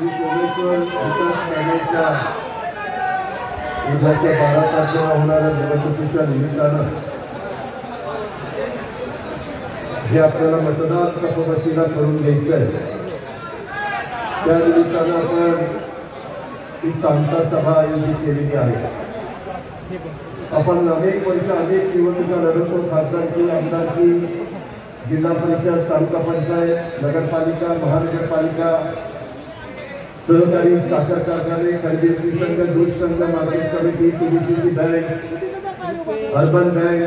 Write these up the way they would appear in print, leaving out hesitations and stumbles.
श्री सोमेश्वर विकास पॅनलच्या उद्याच्या 12 तारखेला होणाऱ्या निवडणुकीच्या निमित्तानं जे आपल्याला मतदार तपशीला करून घ्यायचं आहे त्या निमित्तानं आपण ही सांगता सभा आयोजित केलेली आहे। आपण अनेक वर्ष अनेक निवडणुका लढवतो, खासदारकी, आमदारकी, जिल्हा परिषद, तालुका पंचायत, नगरपालिका, महानगरपालिका, सहकारी साखर कारखाने, खरेदी विक्री संघ, दूध संघ, market committee, CBCC bank, urban bank,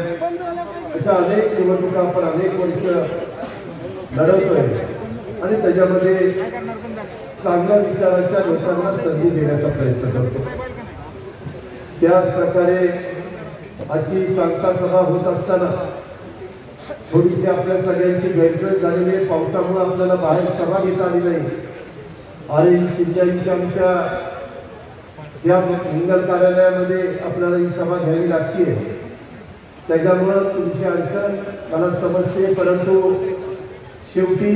अशा अनेक निवडणुका आपण अनेक वर्ष लढवतोय आणि त्याच्यामध्ये चांगल्या विचाराच्या लोकांना संधी देण्याचा प्रयत्न करतो। त्याच प्रकारे आजची सांगता सभा होत असताना थोडीशी आपल्या सगळ्यांची गैरसोय झालेली आहे। पावसामुळे आपल्याला बाहेर सभा घेता आली नाही आणि शिंद्यांच्या आमच्या या मंगल कार्यालयामध्ये आपल्याला ही सभा घ्यावी लागते। त्याच्यामुळं तुमची अडचण मला समजते, परंतु शेवटी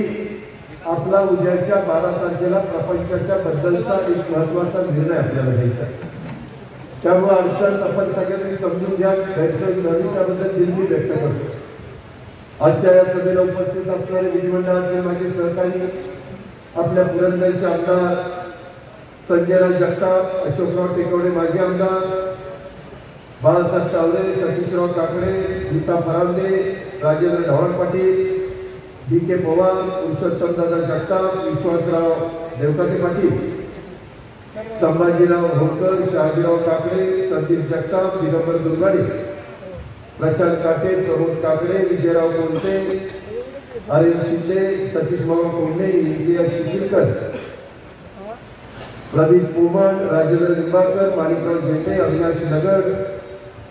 आपला उद्याच्या 12 तारखेला प्रपंचाच्या बद्दलचा एक महत्वाचा निर्णय आपल्याला घ्यायचा आहे। त्यामुळे अडचण आपण सगळ्यांनी समजून घ्या, गैरसोय झाली त्याबद्दल दिलगी व्यक्त करतो। आजच्या या सभेला उपस्थित असणारे विधिमंडळाचे माझे सहकारी, आपल्या पुरंदरचे आमदार संजयराव जगताप, अशोकराव टेकवडे माजी आमदार, बाळासाहेब तावरे, सतीशराव काकडे, गीता फरांदे, राजेंद्र ढवाण पाटील, डी.के. पवार, पुरुषोत्तमदादा जगताप, विश्वासराव देवकाते पाटील, संभाजीराव होळकर, शहाजीराव काकडे, संदीप जगताप, दिगंबर दुर्गाडे, प्रशांत काटे, प्रमोद काकडे, विजयराव कोणते, अरविंद शिंदे, सतीश मामा कोंडे, इंजिनियर शिशिलकर, प्रदीप पोमन, राजेंद्र निंबाळकर, माणिकराव झेंडे, अविनाश नगर,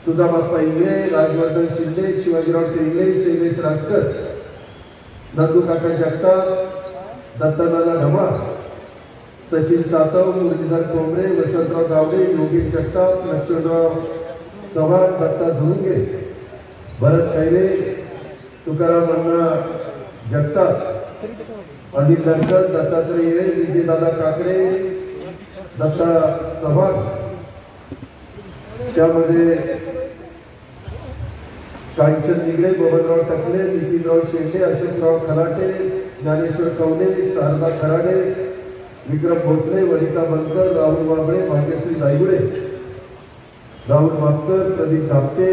सुधाबाप्पा इंगळे, राजवर्धन शिंदे, शिवाजीराव टेंगले, शैलेश रासकर, नंदू काका जगताप, दत्तानाना ढमाळ, सचिन सातव, मुरलीधर कोंबरे, वसंतराव गावडे, योगेश जगताप, लक्ष्मणराव चव्हाण, दत्ता झुंगे, भरत खैरे, तुकाराम अण्णा जगताप, अनिल दनकर, दत्तात्रय येळे, विजयदादा काकडे, दत्ता चव्हाण, त्यामध्ये कांचन निगडे, बबनराव टकले, नितीनराव शेंडे, अशोकराव खराटे, ज्ञानेश्वर कवडे, शारदा खराडे, विक्रम भोसले, वनिता बनकर, राहुल वाबळे, भाग्यश्री दायगुडे, राहुल वापकर, प्रदीप धापटे,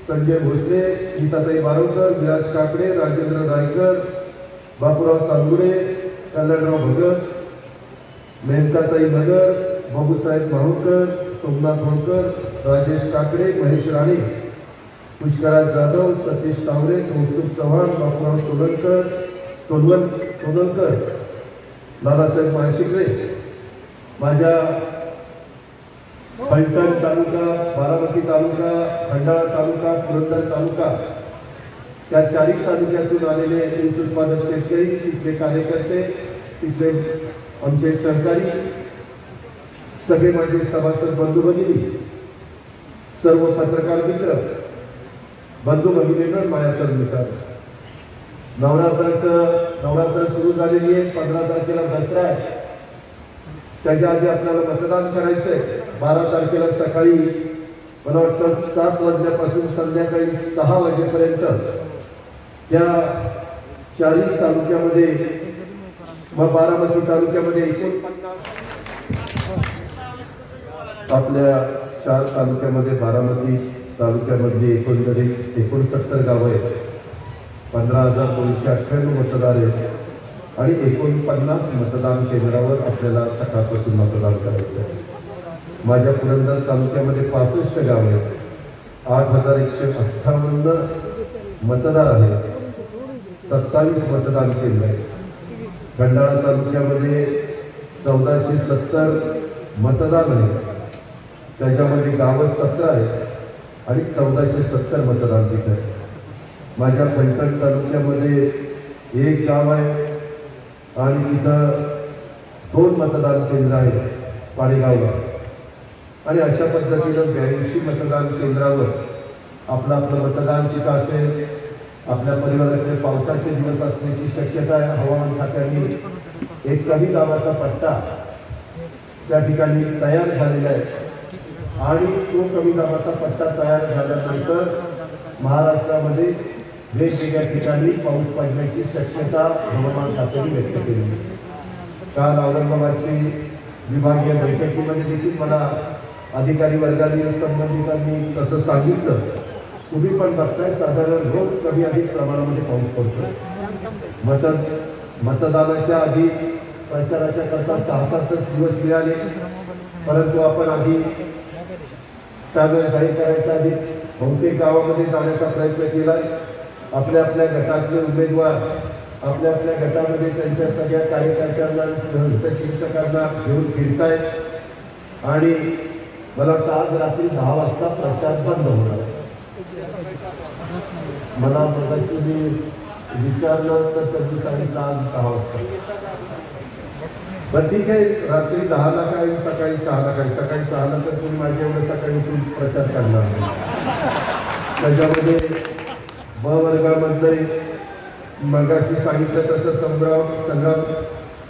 संजय भोसले, गीताताई बारोकर, विराज काकडे, राजेंद्र रायकर, बापूराव चांदुडे, कल्याणराव भगत, मेनकाताई नगर, बाबूसाहेब माहुरकर, सोमनाथ होळकर, राजेश काकडे, महेश राणे, पुष्कराज जाधव, सतीश तावरे, कौस्तुभ चव्हाण, बापूराव सोनवलकर, दादासाहेब माळशिकरे, माझ्या फलटण तालुका, बारामती तालुका, खंडाळा तालुका, पुरंदर तालुका, त्या चारही तालुक्यातून आलेले ऊस उत्पादक शेतकरी, तिथले कार्यकर्ते, तिथले आमचे सहकारी, सगळे माझे सभासद बंधू भगिनी, सर्व पत्रकार मित्र, बंधू भगिनींवर मायाचा मित्र, नवरात्र सुरू झालेली आहे। 15 तारखेला दसरा आहे, त्याच्या आधी आपल्याला मतदान करायचंय। 12 तारखेला सकाळी मला वाटतं 7 वाजल्यापासून संध्याकाळी 6 वाजेपर्यंत या 40 तालुक्यामध्ये, मग बारामती तालुक्यामध्ये 49, आपल्या 4 तालुक्यामध्ये, बारामती तालुक्यामध्ये एकंदरीत 69 गावं आहेत, 15,298 मतदार आहेत आणि 49 मतदान केंद्रावर आपल्याला सकाळपासून मतदान करायचं आहे। माझ्या पुरंदर तालुक्यामध्ये 65 गावं आहेत, 8,158 मतदार आहेत, 27 मतदान केंद्र आहेत। खंडाळा तालुक्यामध्ये 1470 मतदान आहेत, त्याच्यामध्ये गावं 17 आहेत आणि 1470 मतदान तिथे आहे। माझ्या फलटण तालुक्यामध्ये 1 गाव आहे आणि तिथं 2 मतदान केंद्र आहेत, पाडेगावला, आणि अशा पद्धतीनं 82 मतदान केंद्रावर आपलं मतदान तिथं असेल। आपल्या परिवाराचे पावसाचे दिवस असण्याची शक्यता आहे। हवामान खात्याने एक कमी दाबाचा पट्टा त्या ठिकाणी तयार झालेला आहे आणि तो कमी दाबाचा पट्टा तयार झाल्यानंतर महाराष्ट्रामध्ये वेगवेगळ्या ठिकाणी पाऊस पडण्याची शक्यता हवामान खात्याने व्यक्त केली. काल औरंगाबादची विभागीय बैठकीमध्ये देखील मला अधिकारी वर्गाने संबंधितांनी तसं सांगितलं. तुम्ही पण बघताय साधारण रोज कमी अधिक प्रमाणामध्ये पाऊस पडतो. मतदानाच्या आधी प्रचाराच्या करता 6-7 दिवस मिळाले, परंतु आपण आधी त्यावेळेस जाहीर करायच्या आधी बहुतेक गावामध्ये जाण्याचा प्रयत्न केला. आपल्या आपल्या गटातले उमेदवार आपल्या आपल्या गटामध्ये त्यांच्या सगळ्या कार्यकर्त्यांना चिंतकांना घेऊन फिरतायत आणि मला वाटतं आज रात्री 10 वाजता प्रचार बंद होणार. मला मगाशी मी विचारलं तर त्यांनी सांगितलं आज 10 वाजता. पण ठीक आहे, रात्री 10ला काय सकाळी 6ला काय. सकाळी 6ला तर तुम्ही माझ्या एवढं सकाळी उठून प्रचार करणार नाही. त्याच्यामध्ये ब वर्गामध्ये मगाशी सांगितलं तसं संग्राम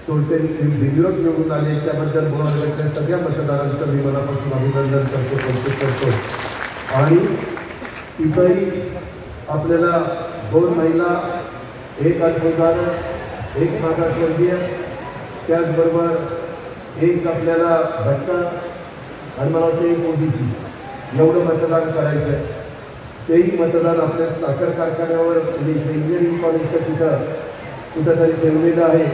सोडते बिंदुरच निवडून आले. त्याबद्दल ब वर्गाच्या सगळ्या मतदारांचं मी मनापासून अभिनंदन करतो, कौतुक करतो. आणि तिथंही आपल्याला 2 महिला, 1 अल्पभूधार, 1 मागासवर्गीय, त्याचबरोबर 1 आपल्याला भटका आणि मला वाटतं 1 ओबीसी एवढं मतदान करायचं आहे. तेही मतदान आपल्या साखर कारखान्यावर इंजिनिअरिंग कॉलेजच्या तिथं कुठंतरी ठेवलेलं आहे.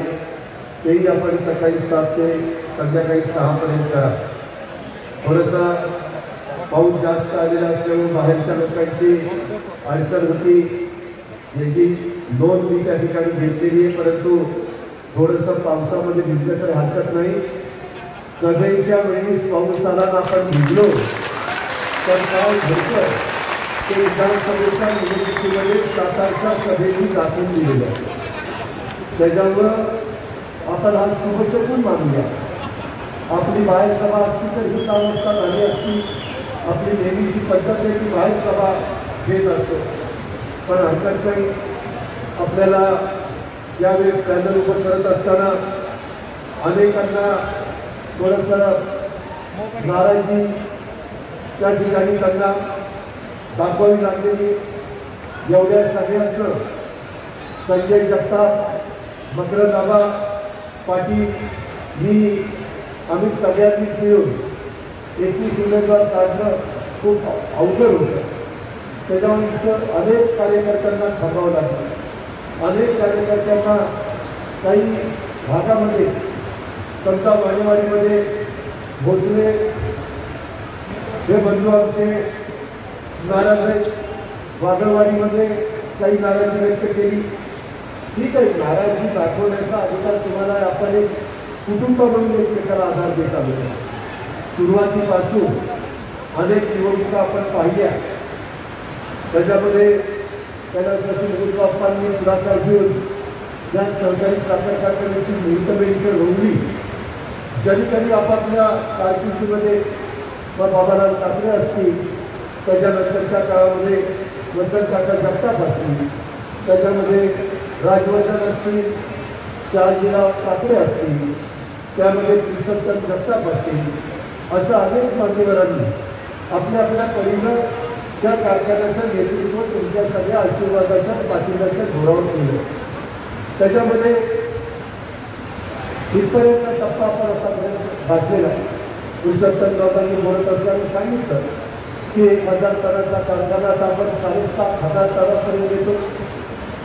तेही आपण सकाळी 7 ते संध्याकाळी 6 पर्यंत करा. थोडासा पाऊस जास्त आलेला असल्यामुळे बाहेरच्या लोकांची अडचण होती, याची नोंद मी त्या ठिकाणी घेतलेली आहे. परंतु थोडंसं पावसामध्ये भिजलं तर हरकत नाही. सभेच्या वेळी पाऊस आला आपण भिजलो तर काय घडतं ते विधानसभेच्या निवडणुकीमध्ये सातारच्या सभेने दाखवून दिलेलं आहे. त्याच्यामुळं आपण हा शुभशकून मानूया. आपली बाहेर सभा असती तर ही अवस्था झाली असती. आपली नेहमीची पद्धत आहे की बाहेर सभा घेत असतो, पण हरकत नाही. आपल्याला यावेळी पॅनल उभं करत असताना अनेकांना थोडंसं नाराजी त्या ठिकाणी त्यांना दाखवावी लागलेली. एवढ्या सगळ्यांचं संजय जगताप, मकरंद आबा पाटील ही आम्ही सगळ्यांनीच मिळून 21 उमेदवार काढणं खूप अवघड होतं. त्याच्यामुळे अनेक कार्यकर्त्यांना थांबावं लागलं. अनेक कार्यकर्त्यांना काही भागामध्ये समजा मानेवाडीमध्ये भोसले हे बंधू आमचे नाराज आहेत. वागळवाडीमध्ये काही नाराजी व्यक्त केली. ठीक आहे, नाराजी दाखवण्याचा अधिकार तुम्हाला. आपण एक कुटुंब म्हणून एकमेकाला आधार देत आलो. सुरुवातीपासून अनेक निवडणुका आपण पाहिल्या. त्याच्यामध्ये त्याला बाप्पांनी पुढाकार घेऊन ज्या सहकारी साखर कारखान्याची मुहूर्तमेढ रोवली. जरी कधी आपापल्या कारकिर्दीमध्ये बाबाराव ठाकरे असतील, त्याच्यानंतरच्या काळामध्ये वसंत काका जगताप असतील, त्याच्यामध्ये राजवर्धन असतील, शहाजीराव ठाकरे असतील, त्यामध्ये कृष्णचंद जगताप असतील, असं अनेक मान्यवरांनी आपल्या आपल्या परीनं त्या कारखान्याचं नेतृत्व तुमच्या सगळ्या आशीर्वादाच्या पाठिंब्याच्या जोरावर केलं. त्याच्यामध्ये इथपर्यंत टप्पा आपण आतापर्यंत गाठलेला आहे. कृष्णचंद दादांनी बोलत असताना सांगितलं की 1000 टनाचा कारखाना आता आपण 7,500 टनापर्यंत येतो.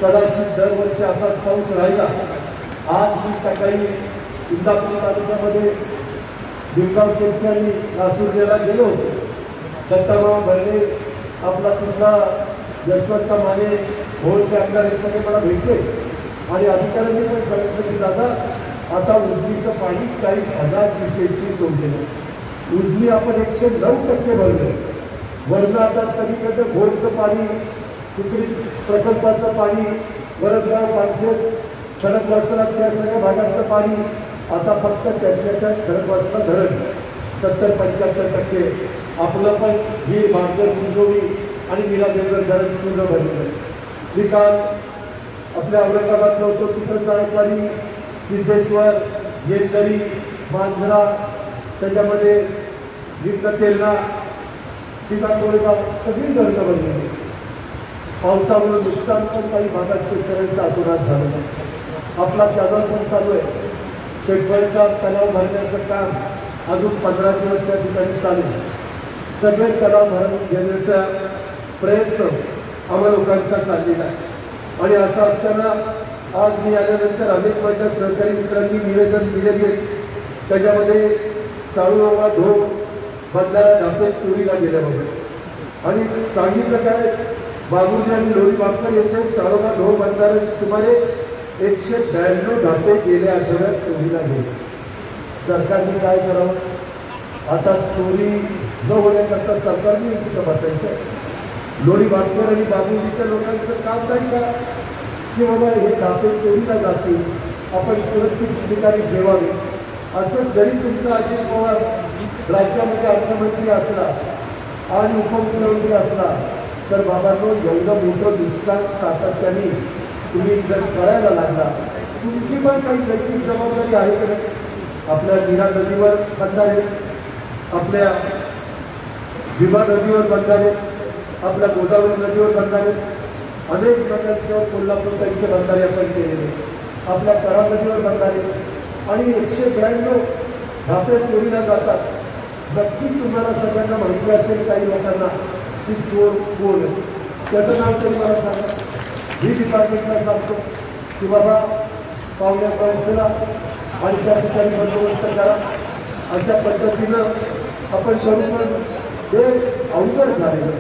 कदाचित दरवर्षी असाच पाऊस राहिला. आज मी सकाळी इंदापूर तालुक्यामध्ये भीमगाव शेट्टी आणि लासूरला गेलो होतो. दत्ताभाऊ भरणे, आपला कुठला यशवंत माने, भोळचे आमदार हे सगळे मला भेटले आणि अधिकाऱ्यांनी पण सांगितलं की दादा आता उजनीचं पाणी 40,000 क्युसेक्सनी सोडलेलं. उजनी आपण 109% भरलं. वरनं आता सगळीकडं भोरचं पाणी, कुकडी प्रकल्पाचं पाणी, वरदगाव, पानशेत, खडकवासला त्या सगळ्या भागातलं पाणी आता फक्त त्याच्या खडकवासला धरण 70-75% आपलं पण ही भागदर कुंजोरी आणि मीरादेवगर धरण पूर्ण भरलेलं. मी काल आपल्या औरंगाबादला होतो. तिथं जायकवाडी, सिद्धेश्वर, येलदरी, मांजरा त्याच्यामध्ये निम्न तेरणा सीता कोरेगाव सगळी धरणं बनलेली. पावसामुळे नुकसान पण काही भागात शेतकऱ्यांचं अतोनात झालं. आपला कॅनॉल पण चालू आहे. शेतकऱ्यांचा तलाव भरण्याचं काम अजून 15 दिवस त्या ठिकाणी चालू. सगळे तलाव भरून घेण्याचा प्रयत्न आम्हा लोकांचा चाललेला आहे. आणि असं असताना आज मी आल्यानंतर अनेक माझ्या सहकारी मित्रांनी निवेदन दिलेली आहे. त्याच्यामध्ये साळूबाबा ढोक बंधारा ढापे चोरीला गेल्याबाबत आणि सांगितलं काय, बाबुर्जी आणि लोरी बापकर येथे साळोबा ढोक बंधारा सुमारे 192 ढापे गेल्या आठवड्यात चोरीला गेले. सरकारने काय करावं? आता चोरी न होण्याकरता सरकारने तिथं बसायचं. लोरी बापकर आणि बाबुर्जीच्या लोकांचं काम नाही का की बाबा हे ढापे चोरीला जातील, आपण सुरक्षित ठिकाणी ठेवावे. असं जरी तुमचा अजित पवार राज्यामध्ये अर्थमंत्री असला आणि उपमुख्यमंत्री असला तर बाबांनो एवढं मोठं नुकसान सातत्याने तुम्ही जर करायला लागला, तुमची पण काही नैतिक जबाबदारी आहे का? आपल्या नीरा नदीवर बंधारे, आपल्या भीमा नदीवर बंधारे, आपल्या गोदावरी नदीवर बंधारे, अनेक नद्यांच्या कोल्हापूर त्यांचे बंधारे आपण केलेले, आपल्या करा नदीवर बंधारे आणि 192 ढापे चोरीला जातात. नक्की तुम्हाला सगळ्यांना माहिती असेल काही लोकांना की चोर कोण आहे, त्याचं नाव तरी मला सांगा. ही डिपार्टमेंटला सांगतो की बाबा पावण्या पावसाला आणि त्या ठिकाणी बंदोबस्त करा. अशा पद्धतीनं आपण करून पण ते अवघड झालेलं.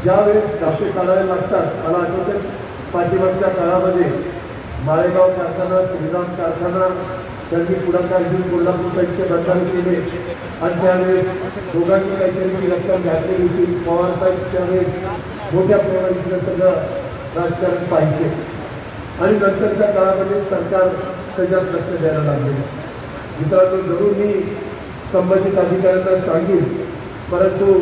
ज्यावेळेस ढापे काढायला लागतात, मला आठवतं पाठीमागच्या काळामध्ये माळेगाव कारखाना, श्रीराम कारखाना त्यांनी पुढाकार घेऊन कोल्हापूर साईडचे बंधारे केले आणि त्यावेळेस दोघांनी काहीतरी रक्कम घातलेली होती. पवार साहेब त्यावेळेस मोठ्या प्रमाणात सगळं राजकारण पाहिजे आणि नंतरच्या काळामध्ये सरकार त्याच्यात लक्ष द्यायला लागले. मित्रांनो, जरूर मी संबंधित अधिकाऱ्यांना सांगेन, परंतु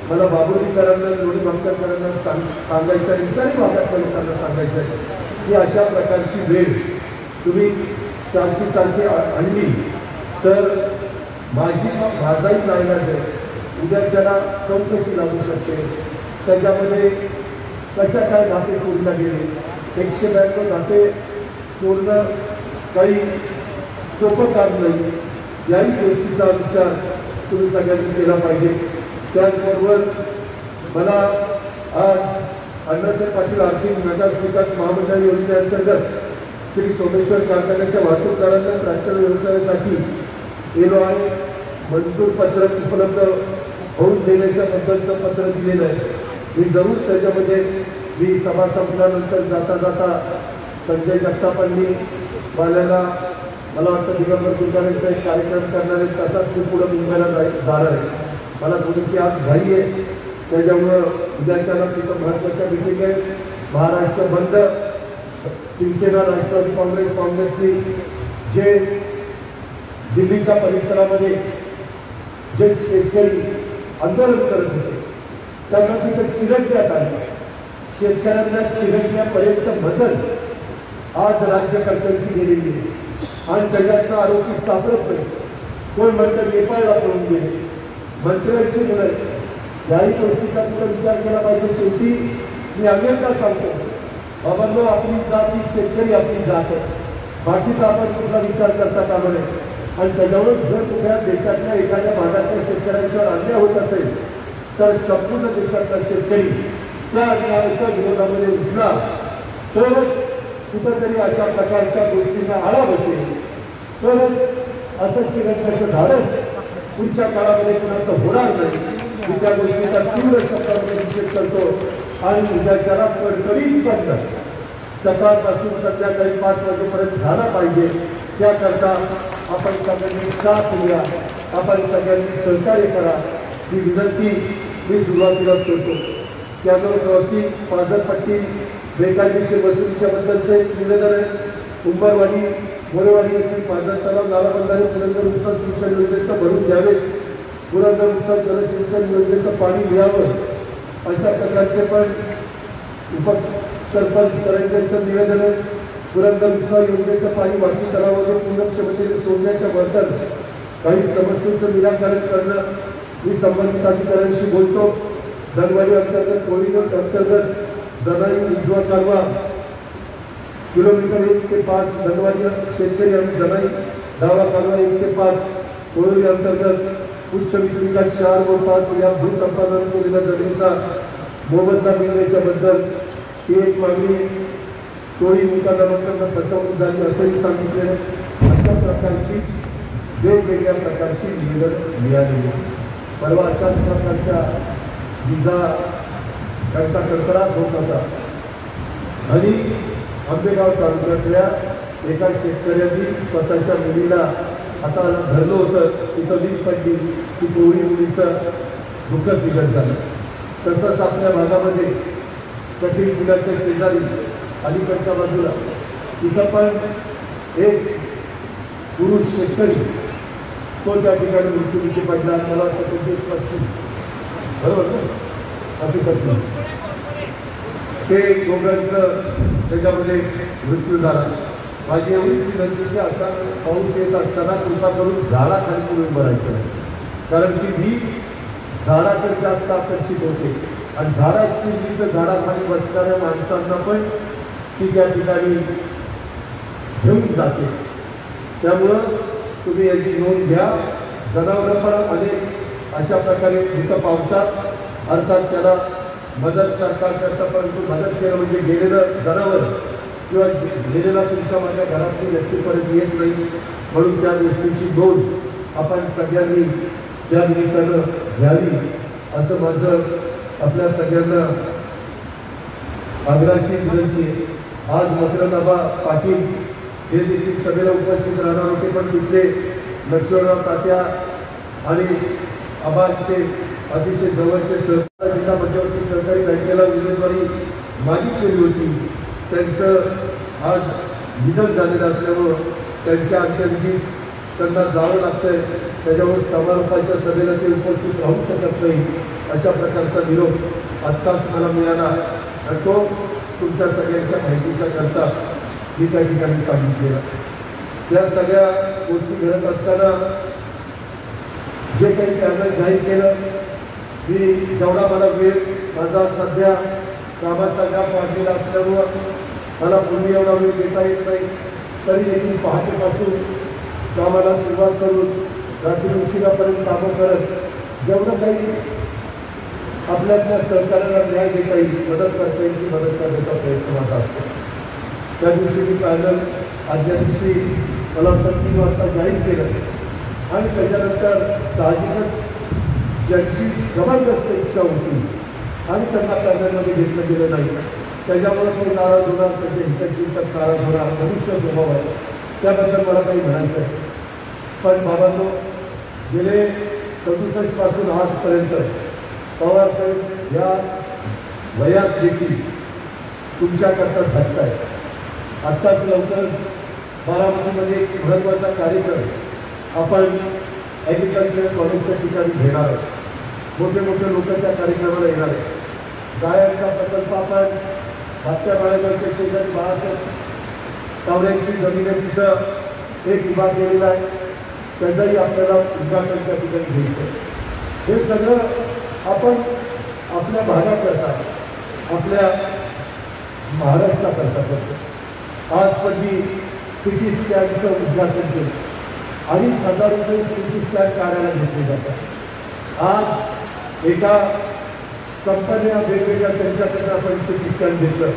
मला बाबुर्जीकरांना, लोणी बापकरांना सांगायचं आहे, इतरही भागातल्या लोकांना सांगायचं आहे की अशा प्रकारची वेळ तुम्ही सारखी आणली तर माझाही नाईलाज आहे. उद्या ज्याला चौकशी लागू शकते. त्याच्यामध्ये कशा काय ढापे चोरीला गेले, 192 ढापे चोरणं काही सोपं काम नाही. याही गोष्टीचा विचार तुम्ही सगळ्यांनी केला पाहिजे. त्याचबरोबर मला आज अण्णासाहेब पाटील आर्थिक विकास महामंडळ योजनेअंतर्गत श्री सोमेश्वर कारखान्याच्या वाहतूकदारांना ट्रॅक्टर व्यवसायासाठी LOI मंजूर पत्रक उपलब्ध होऊन देण्याच्या बद्दलचं पत्र दिलेलं आहे. मी जरूर त्याच्यामध्ये मी सभा संपल्यानंतर जाता जाता संजय जगतापांनी मला वाटतं दिगंबर कुलकर्णीचा एक कार्यक्रम करणारे तसाच खूप पुढं मुंबईला जाणार आहे. मला थोडीशी आज घाई आहे, त्याच्यामुळं उद्याच्याला तिथं महत्त्वाच्या मिटिंग आहे. महाराष्ट्र बंद, शिवसेना, राष्ट्रवादी काँग्रेसनी जे दिल्लीच्या परिसरामध्ये जे शेतकरी आंदोलन करत होते त्यांना तिथं चिरडण्यात आले. शेतकऱ्यांना चिरडण्यापर्यंत मदत आज राज्यकर्त्यांची गेलेली आहे आणि त्याच्यातनं आरोपी सापडत नाही. कोण म्हणतं नेपाळला पळून गेले, मंत्र्यांची मुलं. याही गोष्टीचा तुला विचार केला पाहिजे. शेवटी मी अनेकदा सांगतो, बाबांनो आपली जात ही शेतकरी आपली जात आहे. बाकीचा आपण कुठला विचार करता कामा नये. आणि त्याच्यावर जर कुठल्या देशातल्या एखाद्या भागातल्या शेतकऱ्यांच्यावर अन्याय होत असेल तर संपूर्ण देशातला शेतकरी त्या अन्यायाच्या विरोधामध्ये उठला तरच कुठंतरी अशा प्रकारच्या गोष्टींना आळा बसेल, तरच असं चिरडण्याचं धाडस पुढच्या काळामध्ये कुणाचं होणार नाही. मी त्या गोष्टीचा तीव्र शब्दामध्ये निषेध करतो आणि उद्याच्याला कडकडीतपणे सकाळपासून संध्याकाळी 5 वाजेपर्यंत झाला पाहिजे. त्याकरता आपण सगळ्यांनी साथ द्या, आपण सगळ्यांनी सहकार्य करा ही विनंती मी सुरुवातीलाच करतो. त्यामुळे क्रॉसिंग, पाझरपट्टी, बेकायदेशीर वसुलीच्याबद्दलचं एक निवेदन आहे. उंबरवाडी, मोरेवाडी येथील पाझर तलाव, नालाबंधारे पुरंदर उपसा सिंचन योजनेचं भरून द्यावे. पुरंदर उपसा जलसिंचन योजनेचं पाणी मिळावं अशा प्रकारचे पण उपसरपंच करंजेंचं निवेदन आहे. पुरंदर उपसा योजनेचं पाणी वाढती तलावामध्ये पूर्ण क्षमतेने सोडण्याच्या बद्दल काही समस्यांचं निराकरण करणं. मी संबंधित अधिकाऱ्यांशी बोलतो. धनवाडी अंतर्गत कोळीगड अंतर्गत दनाई उजवा कालवा किलोमीटर 1 ते 5 धनवाडी शेतकरी आणि दनाई डावा कालवा 1 ते 5 कोळी अंतर्गत उच्च विक्रीला 4 व 5 या भूसंपादन केलेल्या जमिनीचा मोबदला मिळण्याच्या बद्दल ही एक मागणी टोळी मुकादमांकडून फसवणूक झाली असंही सांगितले. अशा प्रकारची वेगवेगळ्या प्रकारची निवेदन मिळालेली. परवा अशाच प्रकारच्या विजा त्यांचा कडकडाट होत होता आणि आंबेगाव तालुक्यातल्या एका शेतकऱ्यांनी स्वतःच्या मुलीला हाताला धरलं होतं. तिथं वीज पडली की टोळी मुलीचं दुःखद निधन झालं. तसंच आपल्या भागामध्ये कठीण जिल्ह्याच्या शेजारी अलीकडच्या बाजूला तिथं पण एक पुरुष शेतकरी तो त्या ठिकाणी मृत्यूमुखी पडला. मला वाटतं 25 बरोबर ना हकीकत ते दोघांचं त्याच्यामध्ये मृत्यू झाला. माझी एवढीच विनंती की असा पाऊस येत असताना कृपा करून झाडाखाली तुम्ही भरायचं नाही. कारण ती वीज झाडाकडे जास्त आकर्षित होते आणि झाडाची वीज झाडाखाली बसणाऱ्या माणसांना पण ती त्या ठिकाणी घेऊन जाते. त्यामुळं तुम्ही याची नोंद घ्या. जनावरं पण अनेक अशा प्रकारे मृत पावतात. अर्थात त्याला मदत सरकार करतं, परंतु मदत केलं म्हणजे गेलेलं जनावर किंवा गेलेला तुमच्या माझ्या घरातली व्यक्तीपर्यंत येत नाही. म्हणून त्या गोष्टीची नोंद आपण सगळ्यांनी त्या निमित्तानं घ्यावी असं माझं आपल्या सगळ्यांना आग्रहाची विनंती आहे. आज मकरंदाबा पाटील हे देखील सभेला उपस्थित राहणार होते, पण तिथले लक्ष्मणराव तात्या आणि आबांचे अतिशय जवळचे सहकार जिल्हा मध्यवर्ती सहकारी बँकेला उमेदवारी मागितलेली होती. त्यांचं आज निधन झालेलं असल्यामुळं त्यांच्या अंत्यविधीस त्यांना जावं लागतंय. त्याच्यावर समारोपाच्या सभेला ते उपस्थित राहू शकत नाही. अशा प्रकारचा निरोप आत्ताच मला मिळाला आणि तो तुमच्या सगळ्यांच्या माहितीच्या करता मी त्या ठिकाणी सांगितलेला. त्या सगळ्या गोष्टी घडत असताना जे काही पॅनल जाहीर केलं, मी जेवढा मला वेळ माझा सध्या कामाचा व्याप वाढलेला असल्यामुळं मला पूर्वी एवढा वेळ देता येत नाही. तरी देखील पहाटेपासून कामाला सुरुवात करून रात्री उशिरापर्यंत कामं करत जेवढं काही आपल्यातल्या सहकार्याला न्याय देता येईल, मदत करता येईल ती मदत करण्याचा प्रयत्न माझा असतो. त्या दिवशी मी पॅनल आजच्या दिवशी मला वाटतं 3 वाजता जाहीर केलं आणि त्याच्यानंतर साहजिकच ज्यांची जबरदस्त इच्छा होती आणि त्यांना पॅनलमध्ये घेतलं गेलं नाही, त्याच्यामुळे ते नाराज होणार, त्याच्या हितचिंतक नाराज होणार, मनुष्य स्वभाव आहे. त्याबद्दल मला काही म्हणायचं आहे. पण बाबांनो, गेले 67 पासून आजपर्यंत पवारसाहेब या वयात देखील तुमच्याकरता झटत आहे. आत्ताच लवकरच बारामतीमध्ये एक महत्त्वाचा कार्यक्रम आपण ॲग्रिकल्चर कॉलेजच्या ठिकाणी घेणार आहोत. मोठे मोठे लोक त्या कार्यक्रमाला येणार आहेत. गायांचा प्रकल्प आपण मागच्या बाळाकडच्या शेजारी बाळासाहेब तावड्यांची जमीन आहे, तिथं एक विभाग केलेला आहे. त्याचंही आपल्याला उद्घाटन त्या ठिकाणी घ्यायचं. हे सगळं आपण आपल्या भागाकरता, आपल्या महाराष्ट्राकरता करतो. आज पण मी सिटी स्कॅनचं उद्घाटन केलं. 2,500 रुपये सिटी स्कॅन काढायला घेतले जातात. आज एका कंपन्या वेगवेगळ्या त्यांच्याकडनं आपण सिटी स्कॅन घेतलं.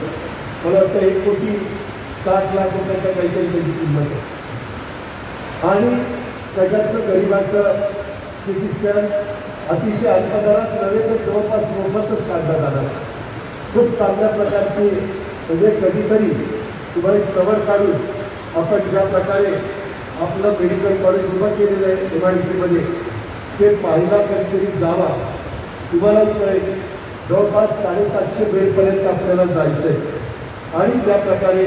मला वाटतं 1,60,00,000 रुपयाच्या काहीतरी त्याची किंमत आहे. आणि त्याच्यातलं गरिबाचं सिटी स्कॅन अतिशय अल्प दरात नव्हे तर जवळपास मोफतच काढला जाणार. खूप चांगल्या प्रकारची म्हणजे कधीतरी तुम्हाला एक सवड काढून आपण ज्या प्रकारे आपलं मेडिकल कॉलेज उभं केलेलं आहे MIDCमध्ये, ते पाहिला कधीतरी जावा. तुम्हाला कळेल जवळपास 750 बेडपर्यंत आपल्याला जायचं आहे आणि त्या प्रकारे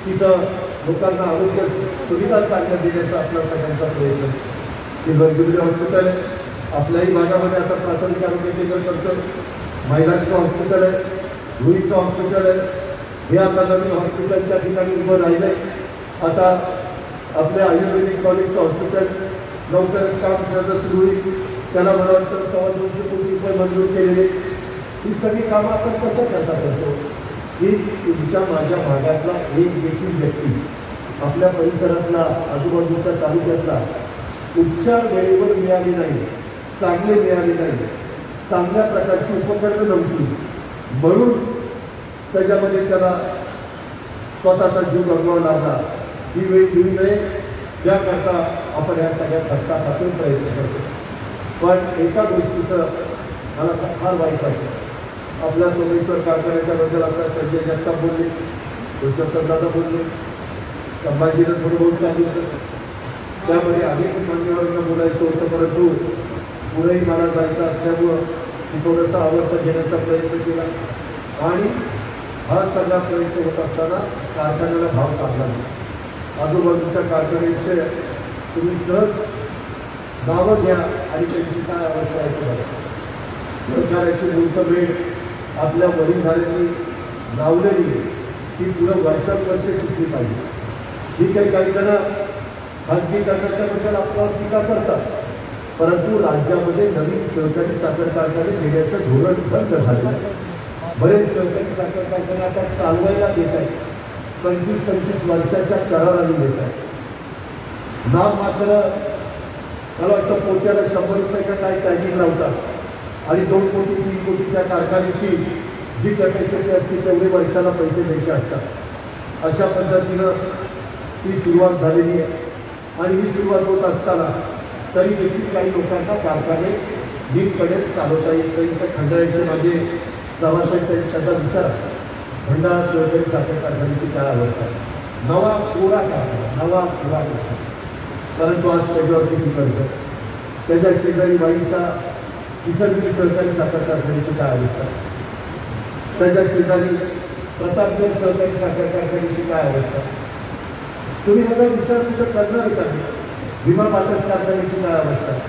तिथं लोकांना आरोग्य सुविधा चांगल्या देण्याचा आपला सगळ्यांचा प्रयत्न. सिल्वर ज्युबिली हॉस्पिटल आहे आपल्याही भागामध्ये, आता प्राथमिक आरोग्य केंद्र करतो. महिलांचं हॉस्पिटल आहे, रुईचं हॉस्पिटल आहे. हे आता नवीन हॉस्पिटलच्या ठिकाणी उभं राहिलं आहे. आता आपल्या आयुर्वेदिक कॉलेजचं हॉस्पिटल लवकरच काम त्याचं सुरू होईल. त्याला मला वाटतं 250 कोटी रुपये मंजूर केलेले. ही सगळी कामं आपण कसं करतो की तुमच्या माझ्या भागातला एक देखील व्यक्ती आपल्या परिसरातला आजूबाजूच्या तालुक्यातला उपचार वेळेवर मिळाले नाही, चांगले मिळाले नाही, चांगल्या प्रकारची उपकरणं नव्हती, म्हणून त्याच्यामध्ये त्याला स्वतःचा जीव गमवावा लागला. ही वेळ येऊ नये याकरता आपण या सगळ्या घटकापासून प्रयत्न करतो. पण एका गोष्टीचं मला फार वाईट वाटतं. आपल्या सोमेश्वर कारखान्याच्या बद्दल आपल्या संजय जगताप बोलले, दादा बोलले, संभाजीनं थोडं बहुत सांगितलं, त्यामध्ये अनेक मान्यवरांना बोलायचं होतं, परंतु पुढेही मला जायचं असल्यामुळं मी थोडंसं आवडतं घेण्याचा प्रयत्न केला. आणि हा सगळा प्रयत्न होत असताना कारखान्याला भाव चांगला नाही. आजूबाजूच्या कारखान्याचे तुम्ही सहज नावं घ्या आणि त्यांची काय अवस्था आहे ते बघा. सरकारची मुहूर्तमेढ आपल्या वडीलधाऱ्यांनी लावलेली ती पुढं वर्षानुवर्षे टिकली पाहिजे. ही काही जण खाजगीकरणाच्या बद्दल आपल्यावर टीका करतात, परंतु राज्यामध्ये नवीन सहकारी साखर कारखाने घेण्याचं धोरण बंद झालेलं आहे. बरेच सहकारी साखर कारखाने आता चालवायला देत आहेत, 25-25 वर्षाच्या कराराने देत आहेत. नाम मात्र मला वाटतं पोट्याला 100 रुपये का काय टायमिंग लावतात आणि 2 कोटी 3 कोटीच्या कारखान्याची जी कॅपॅसिटी असते तेवढे वर्षाला पैसे द्यायचे असतात. अशा पद्धतीनं ती सुरुवात झालेली आहे. आणि ही सुरुवात होत असताना तरी देखील काही लोकांना कारखाने नीटपणे चालवता येत नाही. तर खंडाळ्याचे माझे सभासद त्याचा विचार, भंडारा सहकारी साखर कारखान्याची काय अवस्था आहे. नवा कोरा कारखाना, परंतु आज त्याच्यावरती ती करतं. त्याच्या शेजारी बाईचा विसर्जित सहकारी साखर कारखान्याची काय अवस्था आहे. त्याच्या शेजारी प्रतापगड सहकारी साखर कारखान्याची काय अवस्था आहे. तुम्ही मला विचार करणार का? भीमा पाटस कारखान्याची काय अवस्था आहे,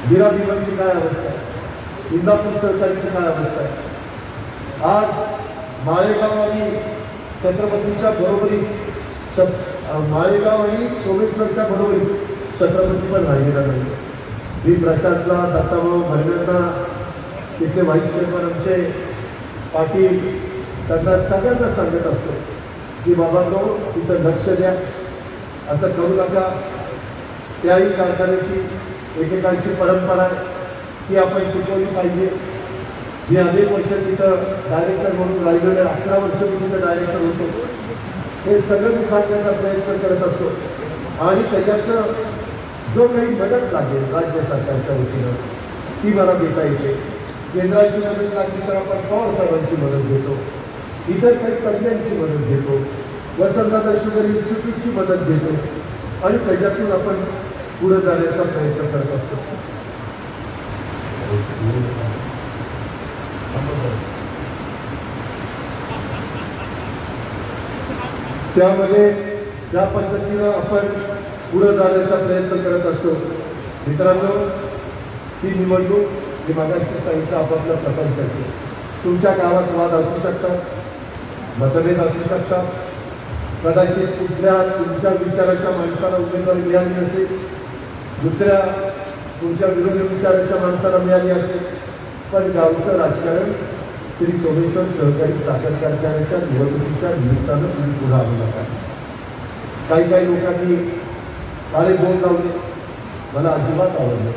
मीरा भीमाची काय अवस्था आहे, इंदापूर सहकारीची काय अवस्था आहे. आज माळेगाव आणि छत्रपतीच्या बरोबरी, माळेगाव आणि सोमेश्वरच्या बरोबरी छत्रपती पण राहिलेला नाही. मी प्रशासला दत्ताभाऊ भरण्यांना तिथले व्हाईस चेअरमन आमचे पाटील त्यांना सगळ्यांना सांगत असतो की बाबांनो तिथं लक्ष द्या, असं करू नका. त्याही कारखान्याची एकेकांची परंपरा आहे ती आपण शिकवली पाहिजे. मी अनेक वर्ष तिथं डायरेक्टर म्हणून राहिलेलं, 11 वर्ष मी तिथं डायरेक्टर होतो. हे सगळं मी सांगण्याचा प्रयत्न करत असतो. आणि त्याच्यातनं जो काही मदत लागेल राज्य सरकारच्या वतीनं ती मला देता येते. केंद्राची मदत लागली तर आपण पवार साहेबांची मदत घेतो, इतर काही तज्ञांची मदत घेतो, वसंतदादा शुगर इन्स्टिट्यूटची मदत घेतो आणि त्याच्यातून आपण पुढे जाण्याचा प्रयत्न करत असतो. त्यामध्ये ज्या पद्धतीनं आपण पुढे जाण्याचा प्रयत्न करत असतो. मित्रांनो, ती निवडणूक ही मागाशी सांगितलं आपापला प्रपंच करते. तुमच्या गावात वाद असू शकतात, मतभेद असू शकतात, कदाचित कुठल्या तुमच्या विचाराच्या माणसाला उमेदवारी मिळाली नसेल, दुसऱ्या तुमच्या विरोधी विचाराच्या माणसाला मिळाली असेल, पण गावचं राजकारण श्री सोमेश्वर सहकारी साखर कारखान्याच्या निवडणुकीच्या निमित्तानं तुम्ही पुढे आणू नका. काही लोकांनी काळे बोर्ड लावले, मला अजिबात आवडलं.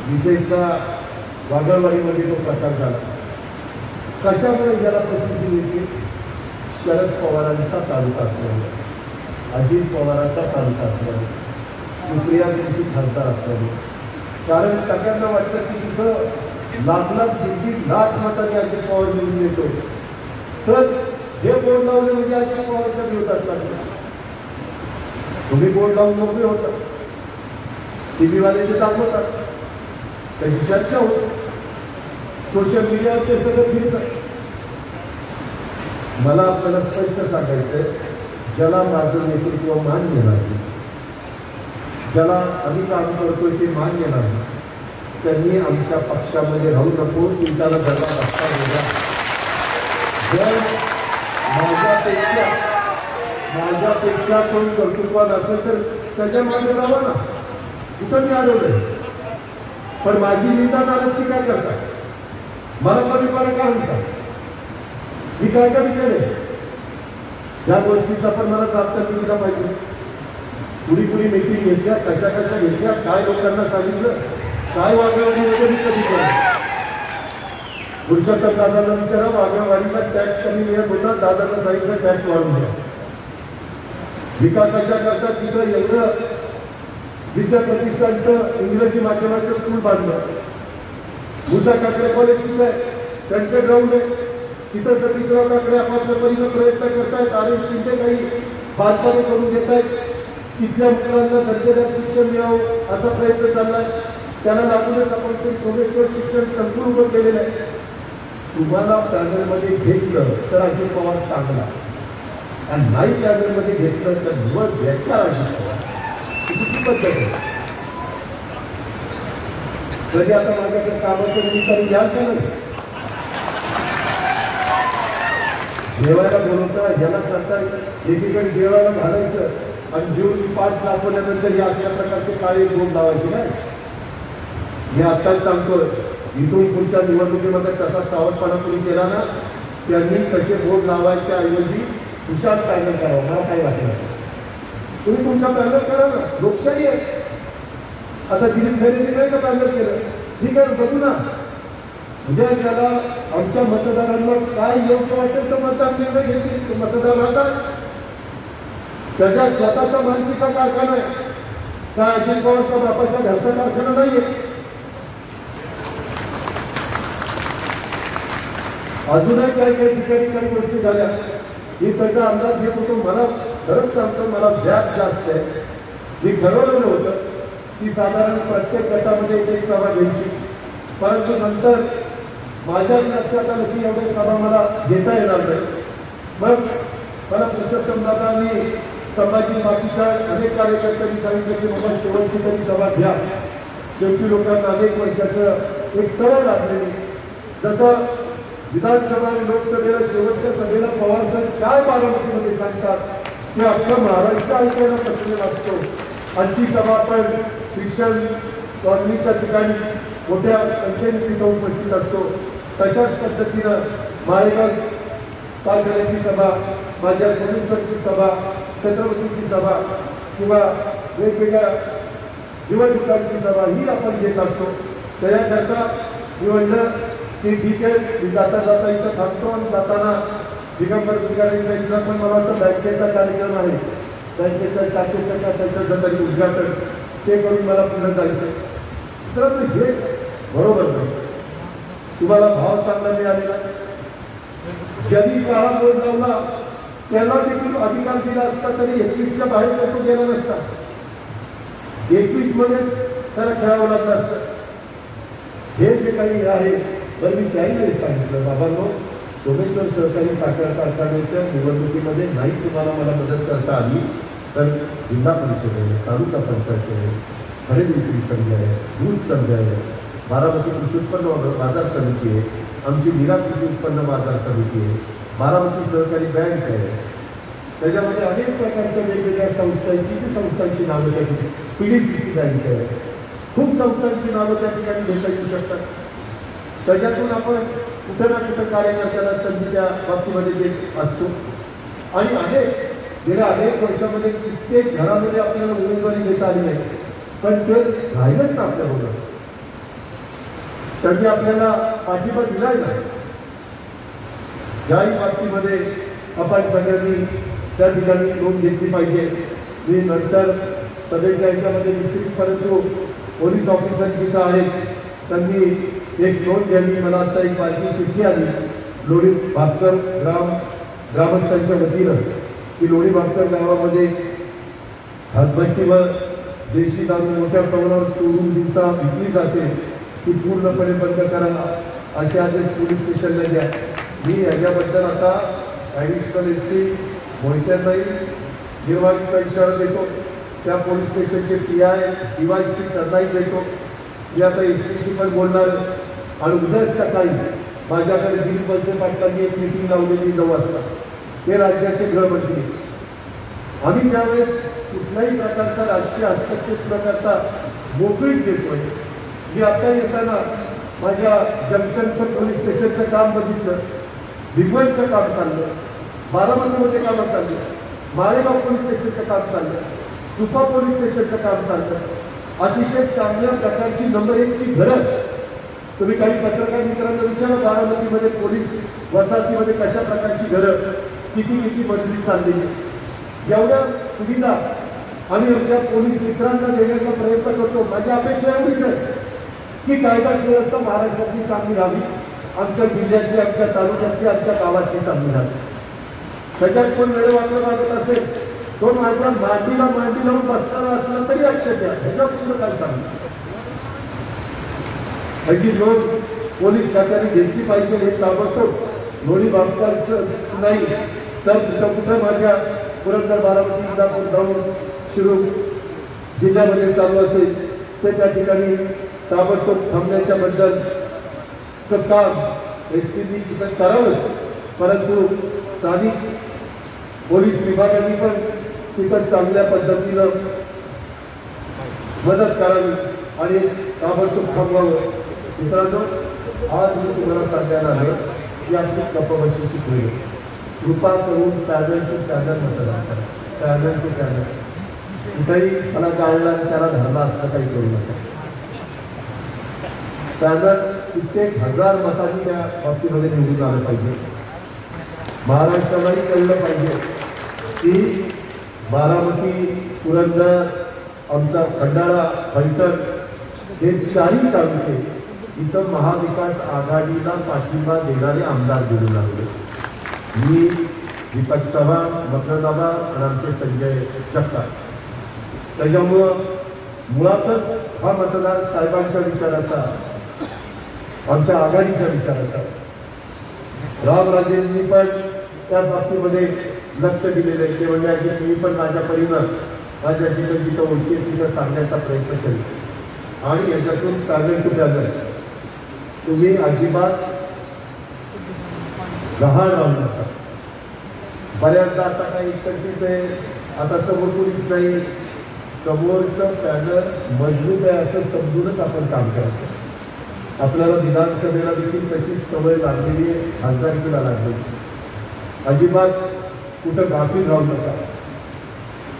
विशेषतः वागळवाडीमध्ये तो प्रकार झाला. कशामुळे ज्याला प्रसिद्धी मिळते? शरद पवारांचा तालुका असल्यामुळे, अजित पवारांचा तालुका असल्यामुळे, सुप्रिया त्यांची खासदार असल्यामुळे. कारण सगळ्यांना वाटतं की तिथं लाख मतांनी अजित पवार निवडून येतो, तर हे बोर्ड लावले म्हणजे अजित पवारच्या विरोधात लागले. तुम्ही बोर्ड लावून नोकरी होता, टीव्हीवाले दाखवतात, त्याची चर्चा होती, सोशल मीडियावर ते सगळं फिरतं. मला आपल्याला स्पष्ट सांगायचंय, ज्याला माझं नेतृत्व मान्य नाही, ज्याला आम्ही काम करतोय ते मान्य नाही, त्यांनी आमच्या पक्षामध्ये राहू नको. चिंताला धर्मात असता वेगळा. जर माझ्यापेक्षा कोण कर्तृत्वात असेल तर त्याच्या मागे जावा ना. कुठं मी अडवलंय? पण माझी निंदा नाराजगी काय करतात? मला कमीपणा का म्हणतात? मी काय कमी केले? या गोष्टीचा पण मला प्राप्त दिला पाहिजे. कुणी मीटिंग घेतल्या, कशा घेतल्या, काय लोकांना सांगितलं, काय वागणवाडी वगैरे कधी केलं? पुरुषोत्तम दादांना विचारा, वागणवाडीला टॅक्स कमी मिळत होता, दादांना सांगितलं टॅक्स वाढून द्या. विकासाच्या करता तिथं एवढं विद्याप्रतिष्ठानचं इंग्रजी माध्यमाचं स्कूल बांधलं. मुसा काकडे कॉलेज तिथं आहे, त्यांचं ग्राउंड आहे. तिथं सतीशराव काकडे आपापल्या परीनं प्रयत्न करतायत. आरोग्य शिंदे काही बांधकामे करून घेत आहेत. तिथल्या मुलांना दर्जेदार शिक्षण मिळावं असा प्रयत्न चाललाय. त्याला लागूनच आपण सोमेश्वर शिक्षण संकुल उभं केलेलं आहे. तुम्हाला पॅनलमध्ये घेतलं तर अजित पवार चांगला, आणि नाही पॅनलमध्ये घेतलं तर निवड बेकार अजित पवार. किती पद्धत आहे? कधी आता माझ्याकडे कामाचं निमित्ताने याल का नाही? जेवायला बोलवता, याला करता, एकीकडे जेवायला घालायचं आणि जेवून 5 दाखवल्यानंतर या अशा प्रकारचे काळे बोट लावायचे नाही. मी आत्ताच सांगतो, इथून पुढच्या निवडणुकीमध्ये तसा सावधपणा कोणी केला ना, त्यांनी तसे बोट लावायच्या ऐवजी विशाल पॅनल करावं. मला काय वाटलं, तुम्ही तुमचा पॅनल करा ना, लोकशाही आहे. आता दिलीप खैरेंनी नाही का पॅनल केलं? ठीक आहे, बघू ना. उद्या त्याला आमच्या मतदारांना काय योग्य वाटेल तर मतदान निर्णय घेतली. मतदार राहतात, त्याच्या स्वतःचा मालकीचा कारखाना आहे का? अजित पवारच्या बापाच्या घरचा कारखाना नाहीये. अजूनही काही ठिकाणी काही गोष्टी झाल्या. मी त्याचा अंदाज घेत होतो. मला खरंच सांगतो, मला व्याप जास्त आहे. मी ठरवलेलं होतं की साधारण प्रत्येक गटामध्ये एक सभा घ्यायची, परंतु नंतर माझ्या लक्षात आलं की एवढे सभा मला घेता येणार नाही. मग मला पुरुषोत्तम दादांनी समाजी बाकीच्या अनेक कार्यकर्त्यांनी सांगितलं की बाबा शेवटची तरी सभा घ्या. शेवटी लोकांना अनेक वर्षाचं एक सवय लागलेली. जसं विधानसभा आणि लोकसभेला शेवटच्या सभेला पवार साहेब काय बारामतीमध्ये सांगतात ते अख्खा महाराष्ट्र ऐकायला पसरलेला असतो. आणि ती सभा आपण ख्रिश्चन कॉलनीच्या ठिकाणी मोठ्या संख्येने तिथं उपस्थित असतो. तशाच पद्धतीनं माळेगाव कारखान्याची सभा, माझ्या सोमेश्वरची सभा, छत्रपतीची सभा किंवा वेगवेगळ्या निवडणुकांची सभा ही आपण घेत असतो. त्याच्याकरता मी म्हणलं की ठीक आहे, मी जाता इथं थांबतो. आणि जाताना दिगंबर बिगारीचा इथला पण मला वाटतं बँकेचा कार्यक्रम आहे, बँकेच्या शाखेच्या का त्याचं तरी उद्घाटन ते करून मला पुढे जायचं. तर हे बरोबर नाही. तुम्हाला भाव चांगला मिळालेला, ज्यांनी काळा बोर्ड लावला त्याला देखील अधिकार दिला असता तरी 21च्या बाहेर तो गेला नसता. 21 मध्येच त्याला खेळावं लागलं असतं. हे जे काही आहे, बरं मी त्याही नाही सांगितलं, बाबांनो सोमेश्वर सहकारी साखर कारखान्याच्या निवडणुकीमध्ये नाही तुम्हाला मला मदत करता आली तर जिल्हा परिषद आहे, तालुका पंचायत आहे, खरेदी विक्री संघ आहे, दूध संघ आहे, बारामती कृषी उत्पन्न बाजार समिती आहे, आमची मीरा कृषी उत्पन्न बाजार समिती आहे, बारामती सहकारी बँक आहे. त्याच्यामध्ये अनेक प्रकारच्या वेगवेगळ्या संस्था आहेत. किती संस्थांची नावं त्या ठिकाणी, पीडीसीसी बँक आहे, खूप संस्थांची नावं त्या ठिकाणी घेता येऊ शकतात. त्याच्यातून आपण कुठं ना कुठं कार्यकर्त्याला संधी त्या बाबतीमध्ये देत असतो. आणि गेल्या अनेक वर्षामध्ये कित्येक घरामध्ये आपल्याला उमेदवारी देता आली नाही, पण ते राहिलंच ना आपल्याबरोबर. त्यांनी आपल्याला पाठिंबा दिलाय ना. ज्याही बाबतीमध्ये आपण सगळ्यांनी त्या ठिकाणी नोंद घेतली पाहिजे. मी नंतर सभेच्या याच्यामध्ये निश्चित, परंतु पोलीस ऑफिसर जिथं आहेत त्यांनी एक नोंद घ्यावी. मला आता एक बातमी चिठ्ठी आली लोणी भास्कर ग्रामस्थांच्या वतीनं की लोणी भास्कर गावामध्ये हातभट्टीवर देशी दारू मोठ्या प्रमाणावर चोरून दिवसा विकली जाते, ती पूर्णपणे बंद करा असे आदेश पोलीस स्टेशनला द्या. मी याच्याबद्दल आता ॲडिशनल एसपी मोहित्यांनाही निर्वाणीचा इशारा देतो. त्या पोलीस स्टेशनचे PI DYSP त्यांनाही देतो. मी आता एसपीशी पण बोलणार आणि उद्याच सकाळी माझ्याकडे दिलीप वळसे पाटलांनी एक मीटिंग लावलेली 9 वाजता. ते राज्याचे गृहमंत्री. आम्ही त्यावेळेस कुठल्याही प्रकारचा राजकीय हस्तक्षेप न करता मोकळीक देतोय. मी आता येताना माझ्या जंक्शनचं पोलीस स्टेशनचं काम बघितलं, भिगवणचं काम चाललं, बारामतीमध्ये कामं चाललं, माळेगाव पोलीस स्टेशनचं काम चाललं, सुपा पोलीस स्टेशनचं काम चाललं. अतिशय चांगल्या प्रकारची नंबर 1 ची घरं. तुम्ही काही पत्रकार मित्रांना विचारा, बारामतीमध्ये पोलीस वसाहतीमध्ये कशा प्रकारची घरं, किती मंजूरी चालली. एवढ्या सुविधा आम्ही आमच्या पोलीस मित्रांना देण्याचा प्रयत्न करतो. माझी अपेक्षा एवढीच आहे की कायदा सुव्यवस्था महाराष्ट्रातली चांगली राहावी, आमच्या जिल्ह्यातली, आमच्या तालुक्यातली, आमच्या गावातली चांगली राहावी. त्याच्यात कोण वेळ वापर मागत असेल, तो माझ्या मांडीला मांडी लावून बसताना असला तरी लक्षात घ्या, ह्याच्या पुढे काय सांगू. ह्याची नोंद पोलीस खात्याने घेतली पाहिजे. हे ताबडतोब लोणी बाबतांचं नाही तर कुठं माझ्या पुरंदर, बारामती, इंदापूर, दौंड, शिरूर जिल्ह्यामध्ये चालू असेल ते त्या ठिकाणी ताबडतोब थांबण्याच्या बद्दल काम एसपीनी तिथं करावंच, परंतु स्थानिक पोलीस विभागाने पण तिथं चांगल्या पद्धतीनं मदत करावी आणि ताबडतोब थांबवावं. मित्रांनो, आज मी तुम्हाला सांगायला आहे की आपली कपबशीची पिढी कृपा करून पॅनल टू पॅनल मतदान करा. पॅनल टू पॅनल कुठेही मला गाळला त्याला धरला असं काही करू नका. पॅनल कित्येक हजार मतांनी त्या बाबतीमध्ये निवडून आलं पाहिजे. महाराष्ट्रालाही कळलं पाहिजे की बारामती, पुरंदर, आमचा खंडाळा, पैठण हे 4ही तालुके इथं महाविकास आघाडीला पाठिंबा देणारे आमदार निवडून आले. मी, दीपक चव्हाण, मकरदादा आणि आमचे संजय जगताप. त्याच्यामुळं मुळातच हा मतदार साहेबांच्या विचाराचा, आमच्या आघाडीच्या विचाराचा. रामराजेंनी पण त्या बाबतीमध्ये लक्ष दिलेलं आहे. ते म्हणजे मी पण माझ्या परीनं माझ्या जिथं ओळखी तिथं सांगण्याचा प्रयत्न केला. आणि याच्यातून पॅनल टू पॅनल तुम्ही अजिबात गहाळ राहू नका. बऱ्याचदा आता काही इकडचीच आहे, आता समोर कोणीच नाही, समोरचं पॅनल मजबूत आहे असं समजूनच आपण काम करायचं. आपल्याला विधानसभेला देखील तशीच सवय लागलेली आहे, खासदारकीला लागलेली. अजिबात कुठं गाफील राहू नका.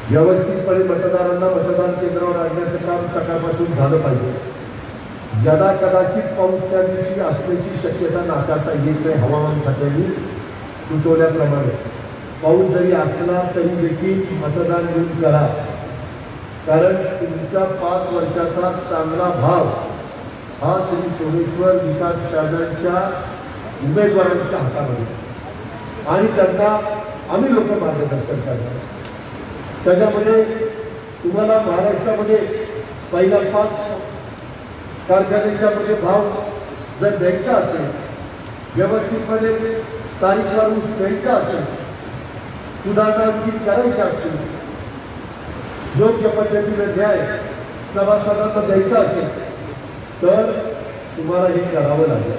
व्यवस्थितपणे मतदारांना मतदान केंद्रावर आणण्याचं काम सकाळपासून झालं पाहिजे. यदा कदाचित पाऊस त्या दिवशी असण्याची शक्यता नाकारता येत नाही. हवामान खात्याने सुचवल्याप्रमाणे पाऊस जरी असला तरी देखील मतदान घेऊन करा, कारण तुमचा 5 वर्षाचा चांगला भाव हा श्री सोमेश्वर विकास पॅनलच्या उमेदवारांच्या हातामध्ये आणि त्यांना आम्ही लोक मार्गदर्शन करणार. त्याच्यामध्ये तुम्हाला महाराष्ट्रामध्ये पहिल्या 5 कारखान्याच्या मध्ये भाव जर द्यायचा असेल, व्यवस्थितपणे तारीखवार ऊस द्यायचा असेल, सुधारणा करायच्या असतील, योग्य पद्धतीने न्याय सभासदांना द्यायचा असेल तर तुम्हाला हे करावं लागेल.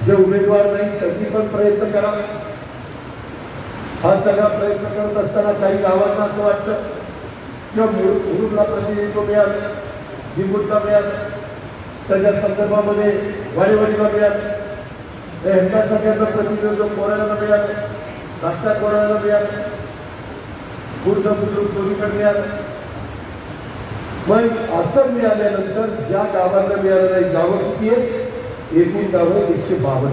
जे उमेदवार नाही त्यांनी पण प्रयत्न करा. हा सगळा प्रयत्न करत असताना काही गावांना असं वाटतं किंवा मुरुडला प्रतिनिधित्व मिळालं, निमुडला मिळालं, त्याच्या संदर्भामध्ये वाडेवाडीला मिळालं, ह्यांच्या सगळ्यांना प्रतिनिधित्व कोरायला मिळालं, नाश्ता कोरायला मिळालं, पूर्ण बुद्रुक दोन्हीकडे मिळालं. पण असं मिळाल्यानंतर ज्या गावांना मिळालं नाही, गावं किती आहेत? एकूण गावं 152.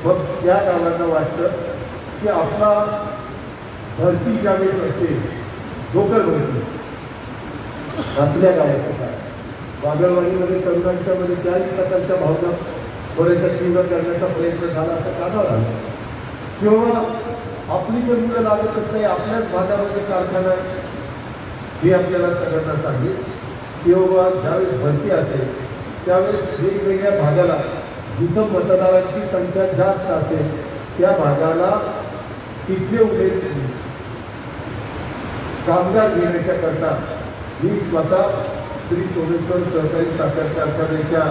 मग त्या गावांना वाटतं की आपला भरती ज्यावेळेस असते, डोकर भरती आपल्या गावाचं काय, बागलवाडीमध्ये तरुणांच्या मध्ये त्याही प्रकारच्या भावना थोड्याशा तीव्र करण्याचा प्रयत्न झाला असं कानावर आलं. किंवा आपली पण मुलं लागतच नाही, आपल्याच भागामध्ये कारखाना आहे हे आपल्याला सगळ्यांना सांगेल. किंवा ज्यावेळेस भरती असेल त्यावेळेस वेगवेगळ्या भागाला जिथं मतदारांची संख्या जास्त असेल त्या भागाला तिथले कामगार घेण्याच्या करता मी स्वतः श्री सोमेश्वर सहकारी साखर कारखान्याच्या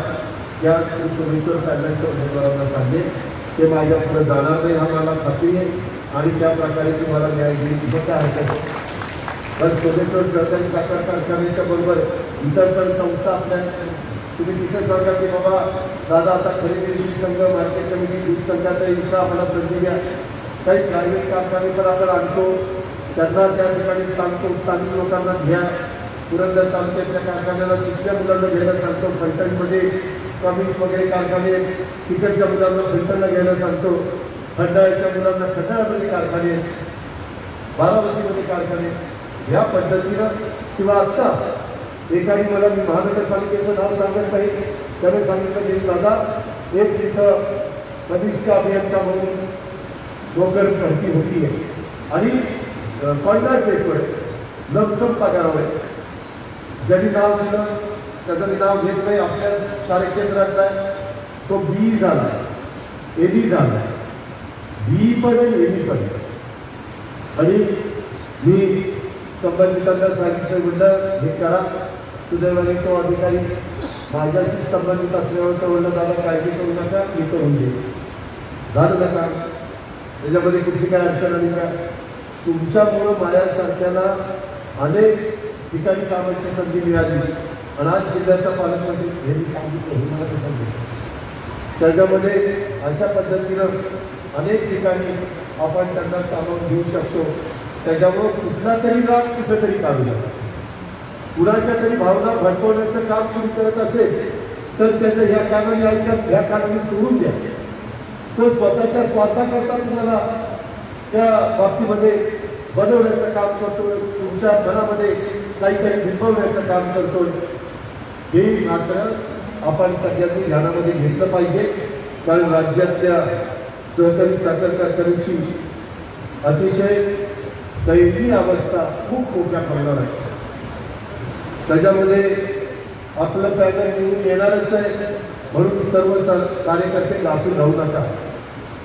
या श्री सोमेश्वर पॅनलच्या उमेदवारांना सांगेन ते माझ्या पुढे जाणार नाही, हा मला खात्री आहे आणि त्या प्रकारे तुम्हाला न्याय देईल. काय हरकत बस सोमेश्वर सहकारी साखर कारखान्याच्या बरोबर इतर पण संस्था आपल्या तुम्ही तिथे सांगा की बाबा दादा आता खरेदी दूध संघ मार्केट कमिटी दूध संघाचा इथं आम्हाला संधी द्या. काही प्रायव्हेट कारखाने पण आपण आणतो, त्यांना त्या ठिकाणी सांगतो स्थानिक लोकांना घ्या. पुरंदर तालुक्याच्या कारखान्याला दुसऱ्या मुलांना घ्यायला सांगतो. फलटणमध्ये कॉमिक्स वगैरे कारखाने, तिकडच्या मुलांना फलटणला घ्यायला सांगतो. खंडाळ्याच्या मुलांना खंडाळ्यामध्ये कारखाने, बारामतीमध्ये कारखाने. या पद्धतीनं किंवा आत्ता एकाने मला मी महानगरपालिकेचं नाव सांगत नाही, त्याने सांगितलं की दादा एक तिथं कनिष्ठ अभियंता म्हणून नोकर भरती होती आहे आणि कॉन्ट्रॅक्ट बेसवर लमसम पगारावर आहे. ज्यांनी नाव दिलं त्याचं मी नाव घेत नाही, आपल्या कार्यक्षेत्रातला तो बी झाला, एडी झाला, बी पण आणि एडी पण. आणि मी संबंधितांना सांगितलं म्हटलं हे करा. सुदैवाने तो अधिकारी माझ्याशी संबंधित असल्यावर तो म्हणलं दादा काळजी करू नका, मी करून दे. झालं नका त्याच्यामध्ये कुठली काय अडचण आली का? तुमच्यामुळं माझ्यासारख्याला अनेक ठिकाणी कामाची संधी मिळाली आणि आज जिल्ह्याचा पालकमंत्री हे मी सांगितलं हे मला सांगितलं. त्याच्यामध्ये अशा पद्धतीनं अनेक ठिकाणी आपण त्यांना सामावून घेऊ शकतो. त्याच्यामुळं कुठला तरी राग कुठेतरी काढू नका. कुणाच्या तरी भावना भडकवण्याचं काम तुम्ही करत असेल तर त्याचं ह्या कारणाने ऐकत ह्या कारणाने सोडून द्या. तो स्वतःच्या स्वार्थाकरता तुम्हाला त्या बाबतीमध्ये बनवण्याचं काम करतोय, तुमच्या मनामध्ये काहीतरी बिंबवण्याचं काम करतोय. हे मात्र आपण सगळ्यांनी ध्यानामध्ये घेतलं पाहिजे. कारण राज्यातल्या सहकारी साखर कारखान्याची अतिशय दयनीय अवस्था खूप मोठ्या प्रमाणात आहे. त्याच्यामध्ये आपलं पॅनल निवडून येणारच आहे म्हणून सर्व कार्यकर्ते गाफील राहू नका.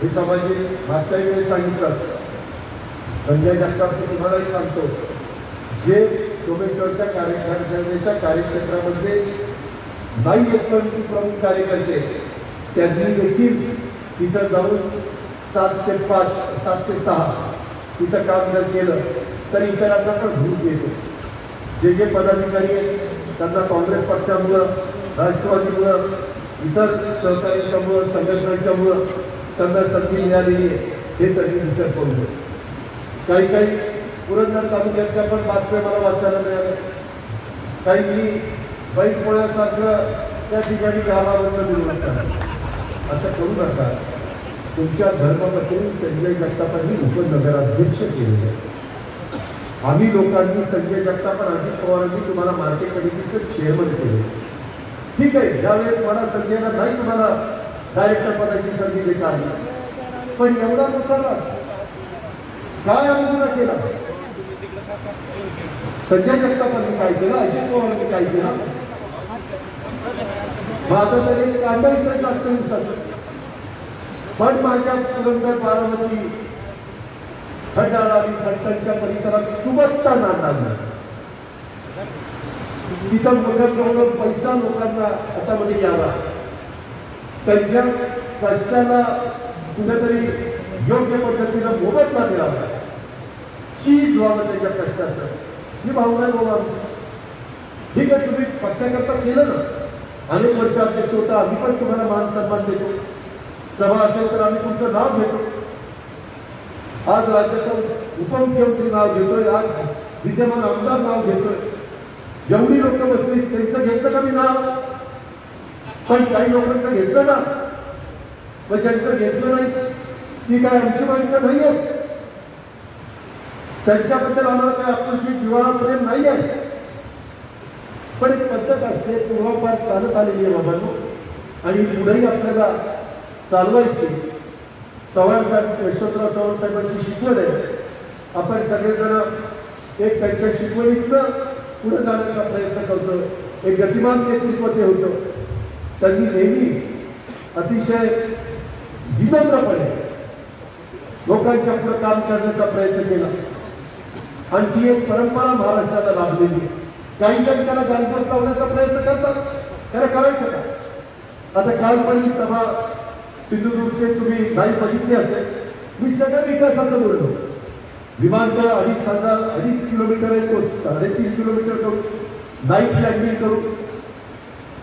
हे सामाजिक मागच्याही वेळेस सांगितलं. संजय जगताप तुम्हालाही सांगतो, जे सोमेश्वरच्या कारखान्याच्या कार्यक्षेत्रामध्ये नाही आहेत पण प्रमुख कार्यकर्ते त्यांनी देखील तिथं जाऊन 7 ते 5, 7 ते 6 तिथं काम जर केलं तर इतरांना पण भूक येतो. जे जे पदाधिकारी आहेत त्यांना काँग्रेस पक्षामुळं, राष्ट्रवादीमुळं, इतर सहकार्यांच्यामुळं, संघटनांच्यामुळं त्यांना संधी मिळालेली आहे हे तरी विचार करू. काही काही पुरंदर तालुक्यातल्या पण बातम्या मला वाचायला मिळाल्या. काही मी बैठ पोळ्यासारखं त्या ठिकाणी गावावरनं मिळवून असं करू नका. तुमच्या धर्मपत्नी संजय जगतापांनी उपनगराध्यक्ष केलेलं आहे. आम्ही लोकांनी संजय जगताप आणि अजित पवारांनी तुम्हाला मार्केट कमिटीचं चेअरमन केले. ठीक आहे, ज्यावेळेस मला संजयला नाही तुम्हाला डायरेक्टर पदाची संधी देता आली, पण एवढा मोठा काय आम्ही केला? संजय जगतापांनी काय केलं, अजित पवारांनी काय केलं? माझं तरी कांदा इकडे जास्त दिवसाचं, पण माझ्या पुरंदर, बारामती, खंडाळा आणि फलटणच्या परिसरात सुबत्ता नांदाला तिथं मोठ्या पैसा लोकांना हातामध्ये यावा, त्यांच्या कष्टाला कुठेतरी योग्य पद्धतीनं मोबदला मिळावा, चीज व्हावं त्याच्या कष्टाचं, ही भावना आहे बाबा आमची. ठीक आहे, तुम्ही पक्षाकरता केलं ना, अनेक वर्ष अध्यक्ष होता, आम्ही पण तुम्हाला मान सन्मान देतो. सभा असेल तर आम्ही तुमचं नाव घेतो. आज राज्याचा उपमुख्यमंत्री नाव घेतोय, आज विद्यमान आमदार नाव घेतोय. जेवढी लोक बसली त्यांचं घेतलं का मी नाव? पण काही लोकांचं घेतलं ना, पण ज्यांचं घेतलं नाही ती काय आमची माणसं नाही आहेत. त्यांच्याबद्दल आम्हाला काय आपुलकी जिव्हाळा प्रेम नाही आहे. पण एक पद्धत असते, पूर्वापार चालत आलेली आहे बाबांनो, आणि पुढेही आपल्याला चालवायची. चव्हाण साहेब, यशवंतराव चव्हाण साहेबांची शिकवण आहे. आपण सगळेजण एक त्यांच्या शिकवणीतनं पुढे जाण्याचा प्रयत्न करतो. एक गतिमान नेतृत्व ते होतं. त्यांनी नेहमी अतिशय विनम्रपणे लोकांच्या पुढे काम करण्याचा प्रयत्न केला आणि ती एक परंपरा महाराष्ट्राला लाभलेली. काही जण त्याला गालबोट लावण्याचा प्रयत्न करतात, त्याला करायचं का? आता कालपर्यंत सभा सिंधुदुर्गचे तुम्ही नाही बघितली असेल, मी सगळ्या विकासाचं बोललो. विमानतळ 2.5 किलोमीटर आहे, तो 3.5 किलोमीटर करू, नाईट लँडिंग करू.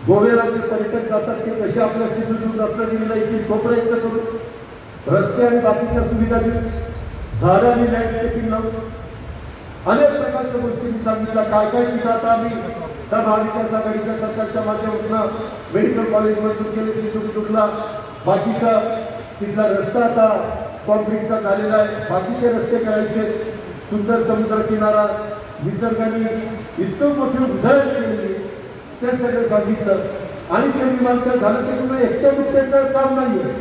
गोव्याला जे पर्यटक जातात ते कसे आपल्या सिटीतून रत्नागिरीला येतील तो प्रयत्न करू. रस्ते आणि बाकीच्या सुविधा देऊ, झाडं आणि लँडस्केपिंग लावू. अनेक प्रकारच्या गोष्टी मी सांगितल्या. काय काय तिथं आता आम्ही त्या महाविकास आघाडीच्या सरकारच्या माध्यमातून मेडिकल कॉलेज मंजूर केले सिंधुदुर्गला. बाकीचा तिथला रस्ता आता कॉन्क्रीटचा झालेला आहे. बाकीचे रस्ते करायचे. सुंदर समुद्र किनारा, निसर्गाने इतकं मोठे उदाहरण केले ते सगळं सांगितलं. आणि ते विमानतळ झालं ते तुम्ही एकट्या दुसऱ्याचं काम नाहीये,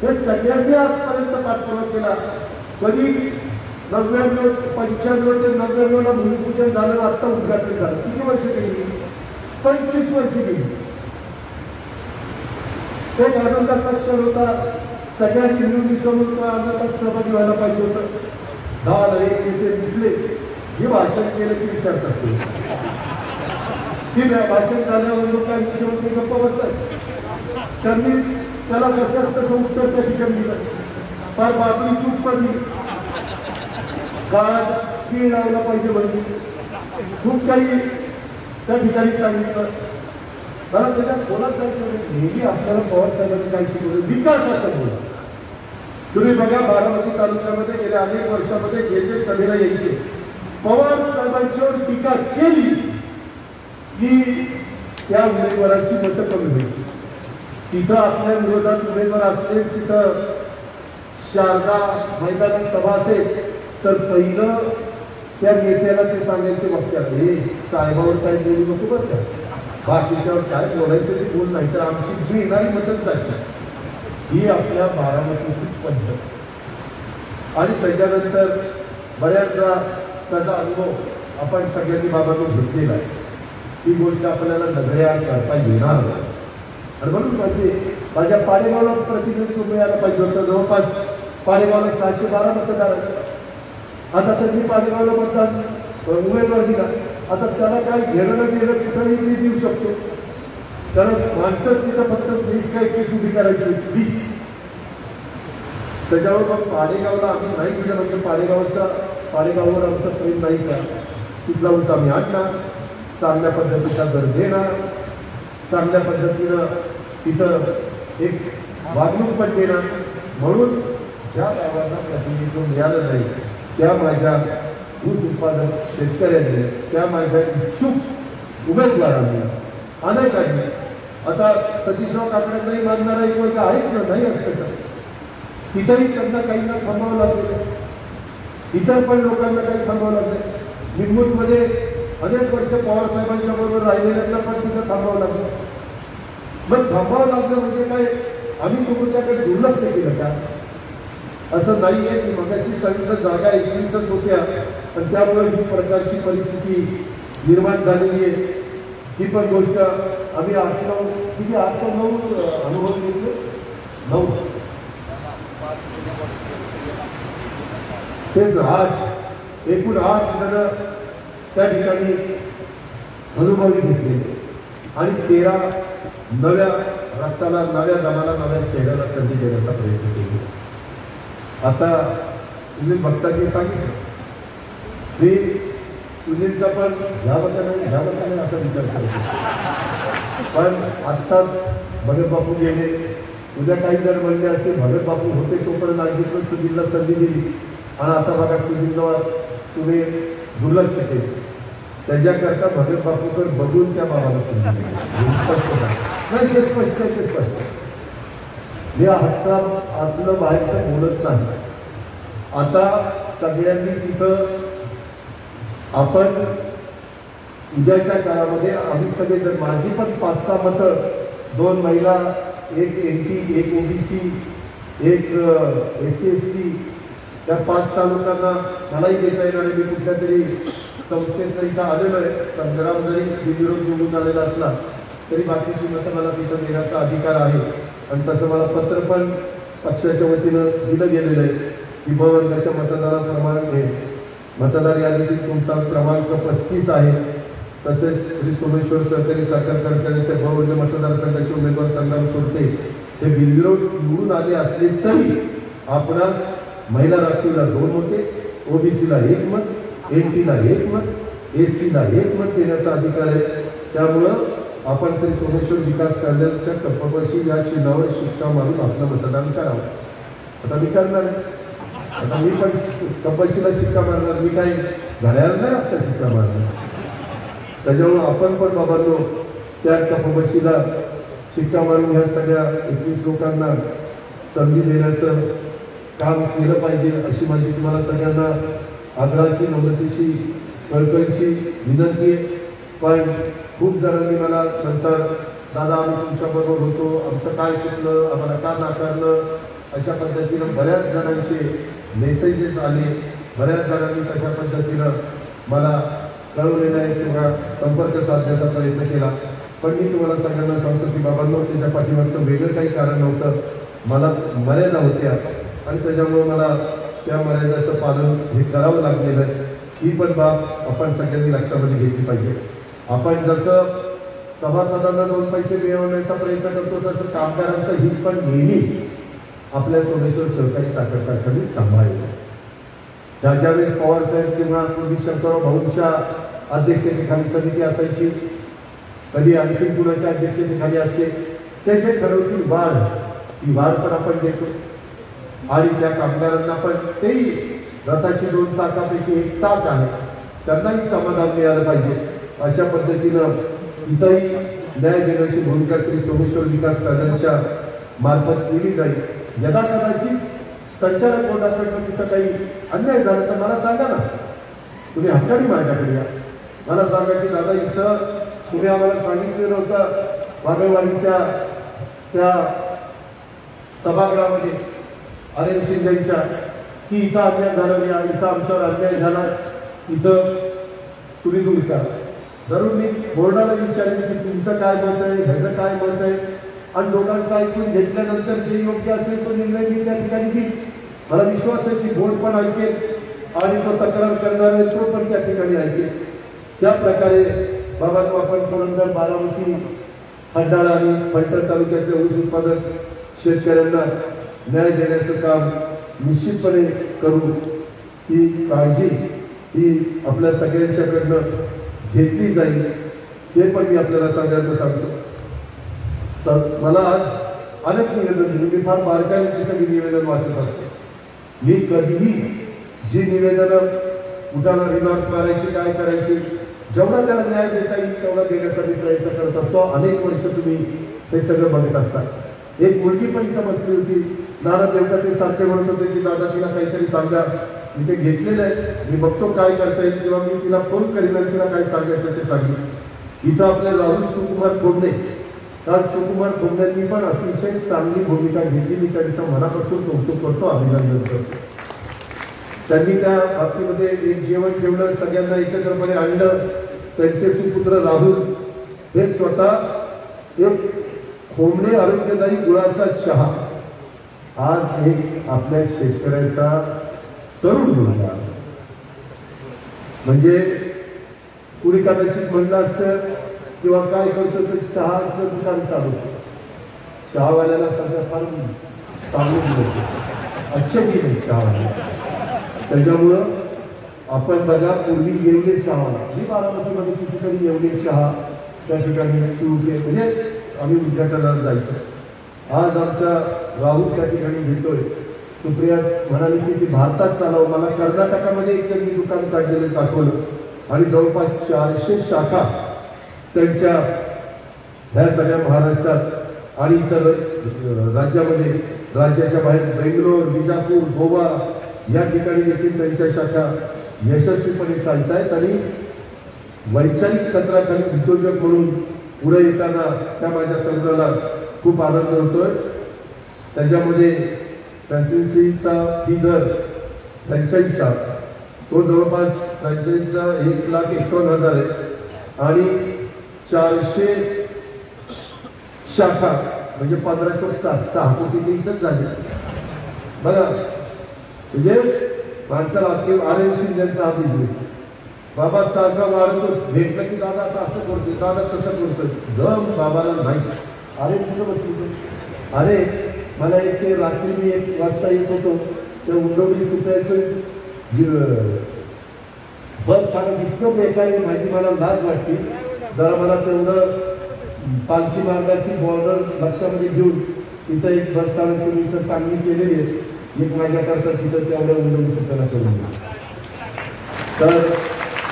हे सगळ्यांनी आजपर्यंत पाठपुरावा केला. कधी 99, 95 ते 99ला भूमिपूजन झालं, आता उद्घाटन झालं. किती वर्ष गेली? 25 वर्ष गेली. तो आनंदाचा क्षण होता. सगळ्यांनी मिळून मिसळून आनंदात सहभागी व्हायला पाहिजे होतं. 10 नेते दिसले हे भाषण केलं की विचार करतो की भाषण झाल्यावर लोकांनी गप्प बसतात. त्यांनी त्याला कसं तसं उत्तर त्या ठिकाणी दिलं. फार बाजूची चूक पडली. काळ की लावला पाहिजे म्हणजे खूप काही त्या ठिकाणी सांगितलं. मला त्याच्यात बोलत जायचं नेहमी आपल्याला पवार साहेबांनी काय शिकवलं, विकासाचा बोला. तुम्ही बघा बारामती तालुक्यामध्ये गेल्या अनेक वर्षामध्ये जे सभेला यायचे, पवार साहेबांच्यावर टीका केली की त्या उमेदवाराची मतं कमी व्हायची. तिथं आपल्या विरोधात उमेदवार असले, तिथं शारदा मैदानात सभा असेल तर पहिलं त्या नेत्याला ते सांगायचे वक्त्यात, हे साहेबावर काय बोलू नको बरं का, बाकीच्यावर काय बोलायचं ते बोल, नाही तर आमची जी येणारी मदत जाते. ही आपल्या बारामतीची पद्धत. आणि त्याच्यानंतर बऱ्याचदा त्याचा अनुभव आपण सगळ्यांनी बाबांना घेतलेला आहे. ही गोष्ट आपल्याला नजरेआड करता येणार नाही. आणि म्हणून माझ्या पाडेगावला प्रतिनिधित्व मिळायला पाहिजे होतं. जवळपास पाडेगावला 712 मतदार आहेत. आता त्यांनी पाडेगावला मतदान उमेदवार दिला. आता त्याला काय घेणं न घेणं कुठंही मी देऊ शकतो. त्याला माणसं तिथं फक्त 20 काय केस उभी करायची 20. त्याच्यावर मग पाडेगावला आम्ही नाही दिलं म्हणजे पाडेगाववर आमचं प्रेम नाही का. तिथला ऊस आम्ही आणणार, चांगल्या पद्धतीचा दर देणार, चांगल्या पद्धतीनं तिथं एक वागणूक पण देणार. म्हणून ज्या गावांना प्रतिनिधित्व मिळालं नाही त्या माझ्या ऊस उत्पादक शेतकऱ्यांनी, त्या माझ्या इच्छुक उमेदवारांनी, अनेकांनी, आता सतीशराव काकड्यांनाही मानणारा एक वर्ग आहेच ना, नाही असतं तिथंही त्यांना काहींना थांबावं लागलं. इतर पण लोकांना काही थांबावं लागलं. निमूटमध्ये अनेक वर्ष पवार साहेबांच्या बरोबर राहिलेल्यांना पण तिथं थांबावं लागलं. मग थांबावं लागलं म्हणजे काय आम्ही तुमच्याकडे दुर्लक्ष केलं का? असं नाही आहे की मगाशी सांगितलं जागा 21च होत्या आणि त्यामुळे ही प्रकारची परिस्थिती निर्माण झालेली आहे. ही पण गोष्ट आम्ही 8-9 अनुभव घेतले. 9 तेच 8 एकूण 8 जण त्या ठिकाणी अनुभवी घेतले आणि 13 नव्या रक्ताला, नव्या जमाला, नव्या चेहऱ्याला संधी देण्याचा प्रयत्न केला. आता तुम्ही भक्तांनी सांगितलं मी सुनीलचा पण घ्यावं का नाही असा विचार करतो. पण आत्ताच भगत बापू गेले. उद्या काही जर म्हणले असते भगत बापू होते तोपर्यंत आणखी पण सुनीलला संधी दिली आणि आता बघा सुनीलवर तुम्ही दुर्लक्ष केले. त्याच्याकरता भगत बापूकडे बघून त्या बाबाला संधी नाही. ते स्पष्ट मी आतलं बाहेरचं बोलत नाही. आता सगळ्यांनी तिथं आपण उद्याच्या काळामध्ये आम्ही सगळे जर माझी पण 5-6 मतं, 2 महिला, 1 NT, 1 OBC, 1 SC ST, त्या 5-6 लोकांना मलाही देता येणार आहे. मी कुठल्या तरी संस्थेत इथं आलेलो आहे. संग्राम जरी बिनविरोध निवडून आलेला असला तरी बाकीची मतं मला तिथं देण्याचा अधिकार आहे. आणि तसं मला पत्र पण पक्षाच्या वतीनं दिलं गेलेलं आहे की ब वर्गाच्या मतदाराप्रमाणे मतदार यादीतील तुमचा क्रमांक 35 आहे. तसेच श्री सोमेश्वर सहकारी साखर कारखान्याच्या ब वर्ग मतदारसंघाचे उमेदवार संग्राम सोडते हे बिनविरोध निवडून आले असले तरी आपणास महिला राखीवला 2 होते ओबीसीला 1 मत, एनटीला 1 मत, एससीला 1 मत देण्याचा अधिकार आहे. त्यामुळं आपण श्री सोमेश्वर विकास प्राधिकरणाच्या कप्पाशी या चिन्हावर शिक्का मारून आपलं मतदान करावं. आता मी करणार आहे. आता मी पण कप्पाशीला शिक्का मारणार. मी काय घड्याळ नाही आता शिक्का मारणार. त्याच्यामुळं आपण पण बाबांनो त्या कप्पाशीला शिक्का मारून ह्या सगळ्या 21 लोकांना संधी देण्याचं काम केलं पाहिजे अशी माझी तुम्हाला सगळ्यांना आदराची, नम्रतेची, कळकळीची विनंती आहे. पण खूप जणांनी मला नंतर दादा आम्ही तुमच्याबरोबर होतो, आमचं काय चुकलं, आम्हाला का नाकारलं, अशा पद्धतीनं बऱ्याच जणांचे मेसेजेस आले. बऱ्याच जणांनी तशा पद्धतीनं मला कळवलेलं आहे किंवा संपर्क साधण्याचा प्रयत्न केला. पण मी तुम्हाला सगळ्यांना सांगतो की बाबांनो त्याच्या पाठीमागचं वेगळं काही कारण नव्हतं. मला मर्यादा होत्या आणि त्याच्यामुळे मला त्या मर्यादेचं पालन हे करावं लागलेलं आहे. ही पण बाब आपण सगळ्यांनी लक्षामध्ये घेतली पाहिजे. आपण जसं सभासदांना 2 पैसे मिळवण्याचा प्रयत्न करतो तसं कामगारांचं हित पण नेहमी आपल्या सोमेश्वर सहकारी साखर कारखान्याने सांभाळलं. ज्यावेळेस पवार साहेब किंवा पूर्वी शंकरराव भाऊंच्या अध्यक्षतेखाली समिती असायची, कधी आणखी कुणाच्या अध्यक्षतेखाली असते, त्याचे ठरवतील वाढ, ती वाढ पण आपण देतो. आणि त्या कामगारांना पण तेही रथाची 2 चाकापैकी 1 चाक आहे, त्यांनाही समाधान मिळालं पाहिजे. अशा पद्धतीनं इथंही न्याय देण्याची भूमिका श्री सोमेश्वर विकास प्राधिकरणाच्या मार्फत केली जाईल. यदा कदाचित संचालक बोर्डाकडनं तिथं काही अन्याय झाला तर मला सांगा ना, तुम्ही हक्काने माझ्याकडे या. मला सांगा की दादा इथं तुम्ही आम्हाला सांगितलेलं होतं वागळवाडीच्या त्या सभागृहामध्ये अरेन शिंदेच्या की इथं अन्याय झाला, या इथं आमच्यावर अन्याय झाला, इथं तुम्ही दूर करा. जरूर मी बोर्डाला विचारेन की तुमचं काय मत आहे, ह्याचं काय मत आहे, आणि दोघांचं ऐकून घेतल्यानंतर जे योग्य असेल तो निर्णय मी त्या ठिकाणी घेईन. मला विश्वास आहे की बोर्ड पण ऐकेल आणि तो तक्रार करणार आहे तो पण त्या ठिकाणी ऐकेल. त्या प्रकारे बाबांनो आपण पुरंदर, बारामती, खंडाळा आणि फलटण तालुक्यातल्या ऊस उत्पादक शेतकऱ्यांना न्याय देण्याचं काम निश्चितपणे करू. ही काळजी ही आपल्या सगळ्यांच्याकडनं घेतली जाईल हे पण मी आपल्याला सगळ्यांना सांगतो. तर मला आज अनेक निवेदन दिली, मी फार बारकाईने ती सगळी निवेदन वाचत असतो. मी कधीही जी निवेदनं कुठाला रिमार्क मारायची, काय करायची, जेवढा त्याला न्याय देता येईल तेवढा देण्याचा मी प्रयत्न करत असतो. अनेक वर्ष तुम्ही हे सगळं बघत असतात. एक मुलगी पण इथं बसली होती, नाना देवता ते सारखे म्हणत होते की दादा तिला काहीतरी सांगा. मी ते घेतलेलं आहे, मी बघतो काय करता येईल, तेव्हा मी तिला फोन करीन आणि तिला काय सांगायचं ते सांगेन. इथं आपले राहुल सुकुमार कोंबडे, कारण सुकुमार कोंबड्यांनी पण अतिशय चांगली भूमिका घेतली. मी त्यांचं मनापासून कौतुक करतो, अभिनंदन करतो. त्यांनी त्या बाबतीमध्ये एक जेवण ठेवलं, सगळ्यांना एकत्रपणे आणलं. त्यांचे सुपुत्र राहुल हे स्वतः एक कोंबडे आरोग्यदायी गुळाचा चहा आज एक आपल्या शेतकऱ्याचा तरुण मुलगा, म्हणजे कुणी कदाचित म्हणलं असतं किंवा काय करतो तर चहाचं दुकान चालवतो. चहावाल्याला सध्या फार चांगलं मिळतं, अच्छे की नाही चहावाला. त्याच्यामुळं आपण बघा पूर्वी येवले चहावाला, मी बारामतीमध्ये कितीतरी येवले चहा त्या ठिकाणी सुरू केले, म्हणजे आम्ही उद्घाटनाला जायचं. आज आमचा राहुल त्या ठिकाणी भेटतोय. सुप्रिया म्हणाली की ती भारतात चालव. मला कर्नाटकामध्ये एक त्यांनी दुकान काढलेलं दाखवलं आणि जवळपास 400 शाखा त्यांच्या ह्या सगळ्या महाराष्ट्रात आणि इतर राज्यामध्ये, राज्याच्या बाहेर बेंगलोर, विजापूर, गोवा या ठिकाणी देखील त्यांच्या शाखा यशस्वीपणे चालत आहेत. आणि वैचारिक क्षेत्राखाली उद्योजक म्हणून पुढे येताना त्या माझ्या तरुणाला खूप आनंद होतोय. त्याच्यामध्ये फ्रँचायझीचा फी दर फ्रँचायझीचा तो जवळपास फ्रँचायझीचा 1,51,000 आहे आणि 400 शाखा म्हणजे 1506 कोटी इथंच झाले. बघा म्हणजे माणसाला असतील अरेन शिंदेचा हा बिझनेस बाबा सारखा वाढतो, भेटलं की दादा असं करतोय, दादा तसं करतोय, दम बाबाला नाही. अरे कुठं बसतो, अरे मला एक ते रात्री मी 1 वाजता येत होतो, त्या उंडवली सुटायचं बस स्थानक इतकं बेकार आहे, माझी मला लाज वाटते. जरा मला तेवढं पालखी मार्गाची बॉर्डर लक्षामध्ये घेऊन तिथं एक बस स्थानक तुम्ही इथं चांगली केलेली आहे, एक माझ्याकरता तिथं तेवढ्या उंडवणी सूचना करून दिली. तर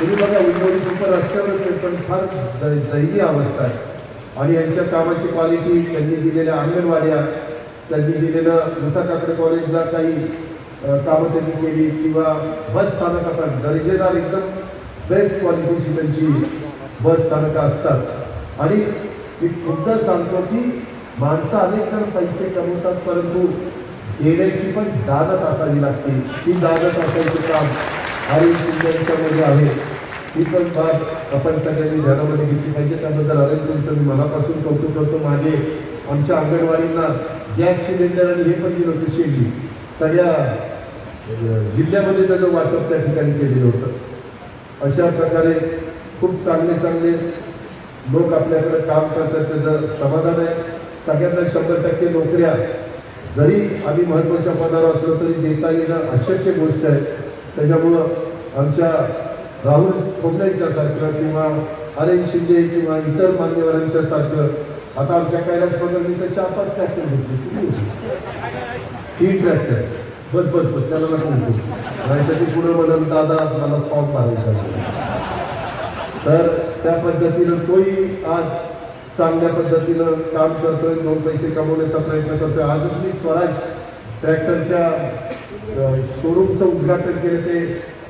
तुम्ही बघा उंडवणी सुपर रस्त्यावरच आहे, पण फार दैनीय अवस्था आहे. आणि यांच्या कामाची क्वालिटी, त्यांनी दिलेल्या अंगणवाड्या, त्यांनी दिलेलं मुसा काकडे कॉलेजला काही कामं त्यांनी केली, किंवा बस स्थानकात दर्जेदार एकदम बेस्ट क्वालिटीची त्यांची बस स्थानकं असतात. आणि मी खूपदा सांगतो की माणसं अनेक जण पैसे कमवतात, परंतु येण्याची पण दादत असावी लागते. ती दादत असायचं काम अरविंद शिंदे यांच्यामध्ये आहे. ही पण बाब आपण सगळ्यांनी ध्यानामध्ये घेतली पाहिजे. त्याबद्दल अरविंद तुमचं मी मनापासून कौतुक करतो. मागे आमच्या अंगणवाडींना गॅस सिलेंडर आणि हे पण दिलं होतं, शेगडी सगळ्या जिल्ह्यामध्ये त्याचं वाटप त्या ठिकाणी केलेलं होतं. अशा प्रकारे खूप चांगले चांगले लोक आपल्याकडे काम करतात, त्याचं समाधान आहे. सगळ्यांना 100% नोकऱ्या जरी आम्ही महत्त्वाच्या पदावर असलो तरी देता येणं अशक्य गोष्ट आहे. त्याच्यामुळं आमच्या राहुल खोबऱ्यांच्या सारखं किंवा अरविंद शिंदे किंवा इतर मान्यवरांच्या सारखं आता आमच्या कैलास पगडनी तर 4-5 ट्रॅक्टर घेतले, 3 ट्रॅक्टर, बस बस बस त्याला नको त्यासाठी पुढे म्हणून दादा मला फॉर्म भरायचा. तर त्या पद्धतीनं तोही आज चांगल्या पद्धतीनं काम करतोय, 2 पैसे कमवण्याचा प्रयत्न करतोय. आजच मी स्वराज ट्रॅक्टरच्या शोरूमचं उद्घाटन केलं. ते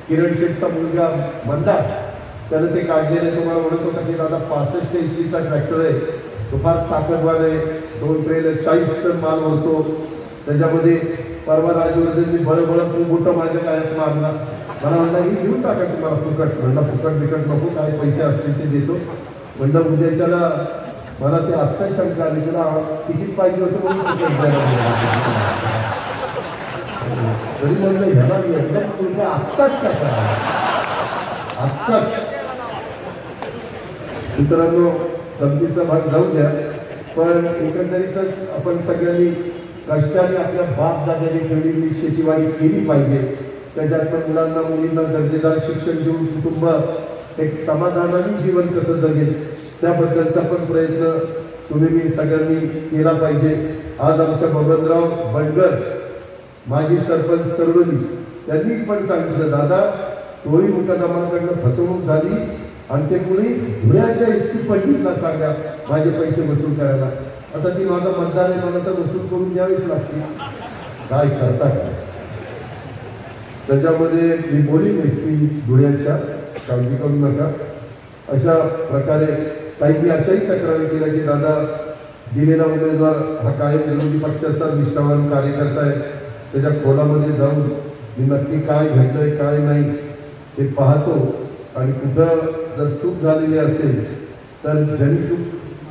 किरण शेठचा मुलगा मंदार त्यानं ते काढलेलं. तुम्हाला म्हणत होता की दादा 65 इंचीचा ट्रॅक्टर आहे, तो फार ताकदवान आहे, 2 ट्रेलर 40 टन माल होतो त्याच्यामध्ये. परवा राजवर्धननी बळबळ मोठं माझ्या काळात मारला. मला म्हणला ही घेऊन टाका तुम्हाला फुकट. म्हणलं फुकट बिकट नको, काय पैसे असतील ते देतो. म्हणलं उद्याच्याला मला ते आत्ता शंका आली, तुला तिकीट पाहिजे होतं म्हणून तरी म्हणलं ह्याला एकदम तुमचा आत्ताच कसा आत्ताच. मित्रांनो गमतीचा भाग जाऊ द्या, पण एकंदरीतच आपण सगळ्यांनी कष्टाने आपल्या बाप दादाने ठेवलेली शेतीवाडी केली पाहिजे. त्याच्यात पण मुलांना मुलींना दर्जेदार शिक्षण देऊन कुटुंब एक समाधानाने जीवन कसं जगेल त्याबद्दलचा पण प्रयत्न तुम्ही मी सगळ्यांनी केला पाहिजे. आज आमच्या बबनराव बंडगर माजी सरपंच तरुणी त्यांनी पण सांगितलं, दादा टोळी मुकादमाकडनं फसवणूक झाली आणि ते कुणी धुळ्याच्या इस्ती पंडितला सांगा माझे पैसे वसूल करायला. आता ती माझा मतदार आहे, मला तर वसूल करून द्यावीच लागते. काय करता काय त्याच्यामध्ये मी बोलीन एसटी धुळ्याच्या, काळजी करू नका. अशा प्रकारे काही अशाही तक्रारी केल्या की दादा दिलेला उमेदवार हा कायम विरोधी पक्षाचा निष्ठावान कार्यकर्ता आहे, त्याच्या खोलामध्ये जाऊन मी नक्की काय घडलंय काय नाही ते पाहतो आणि कुठं जर चूक झालेली असेल तर जरी चूक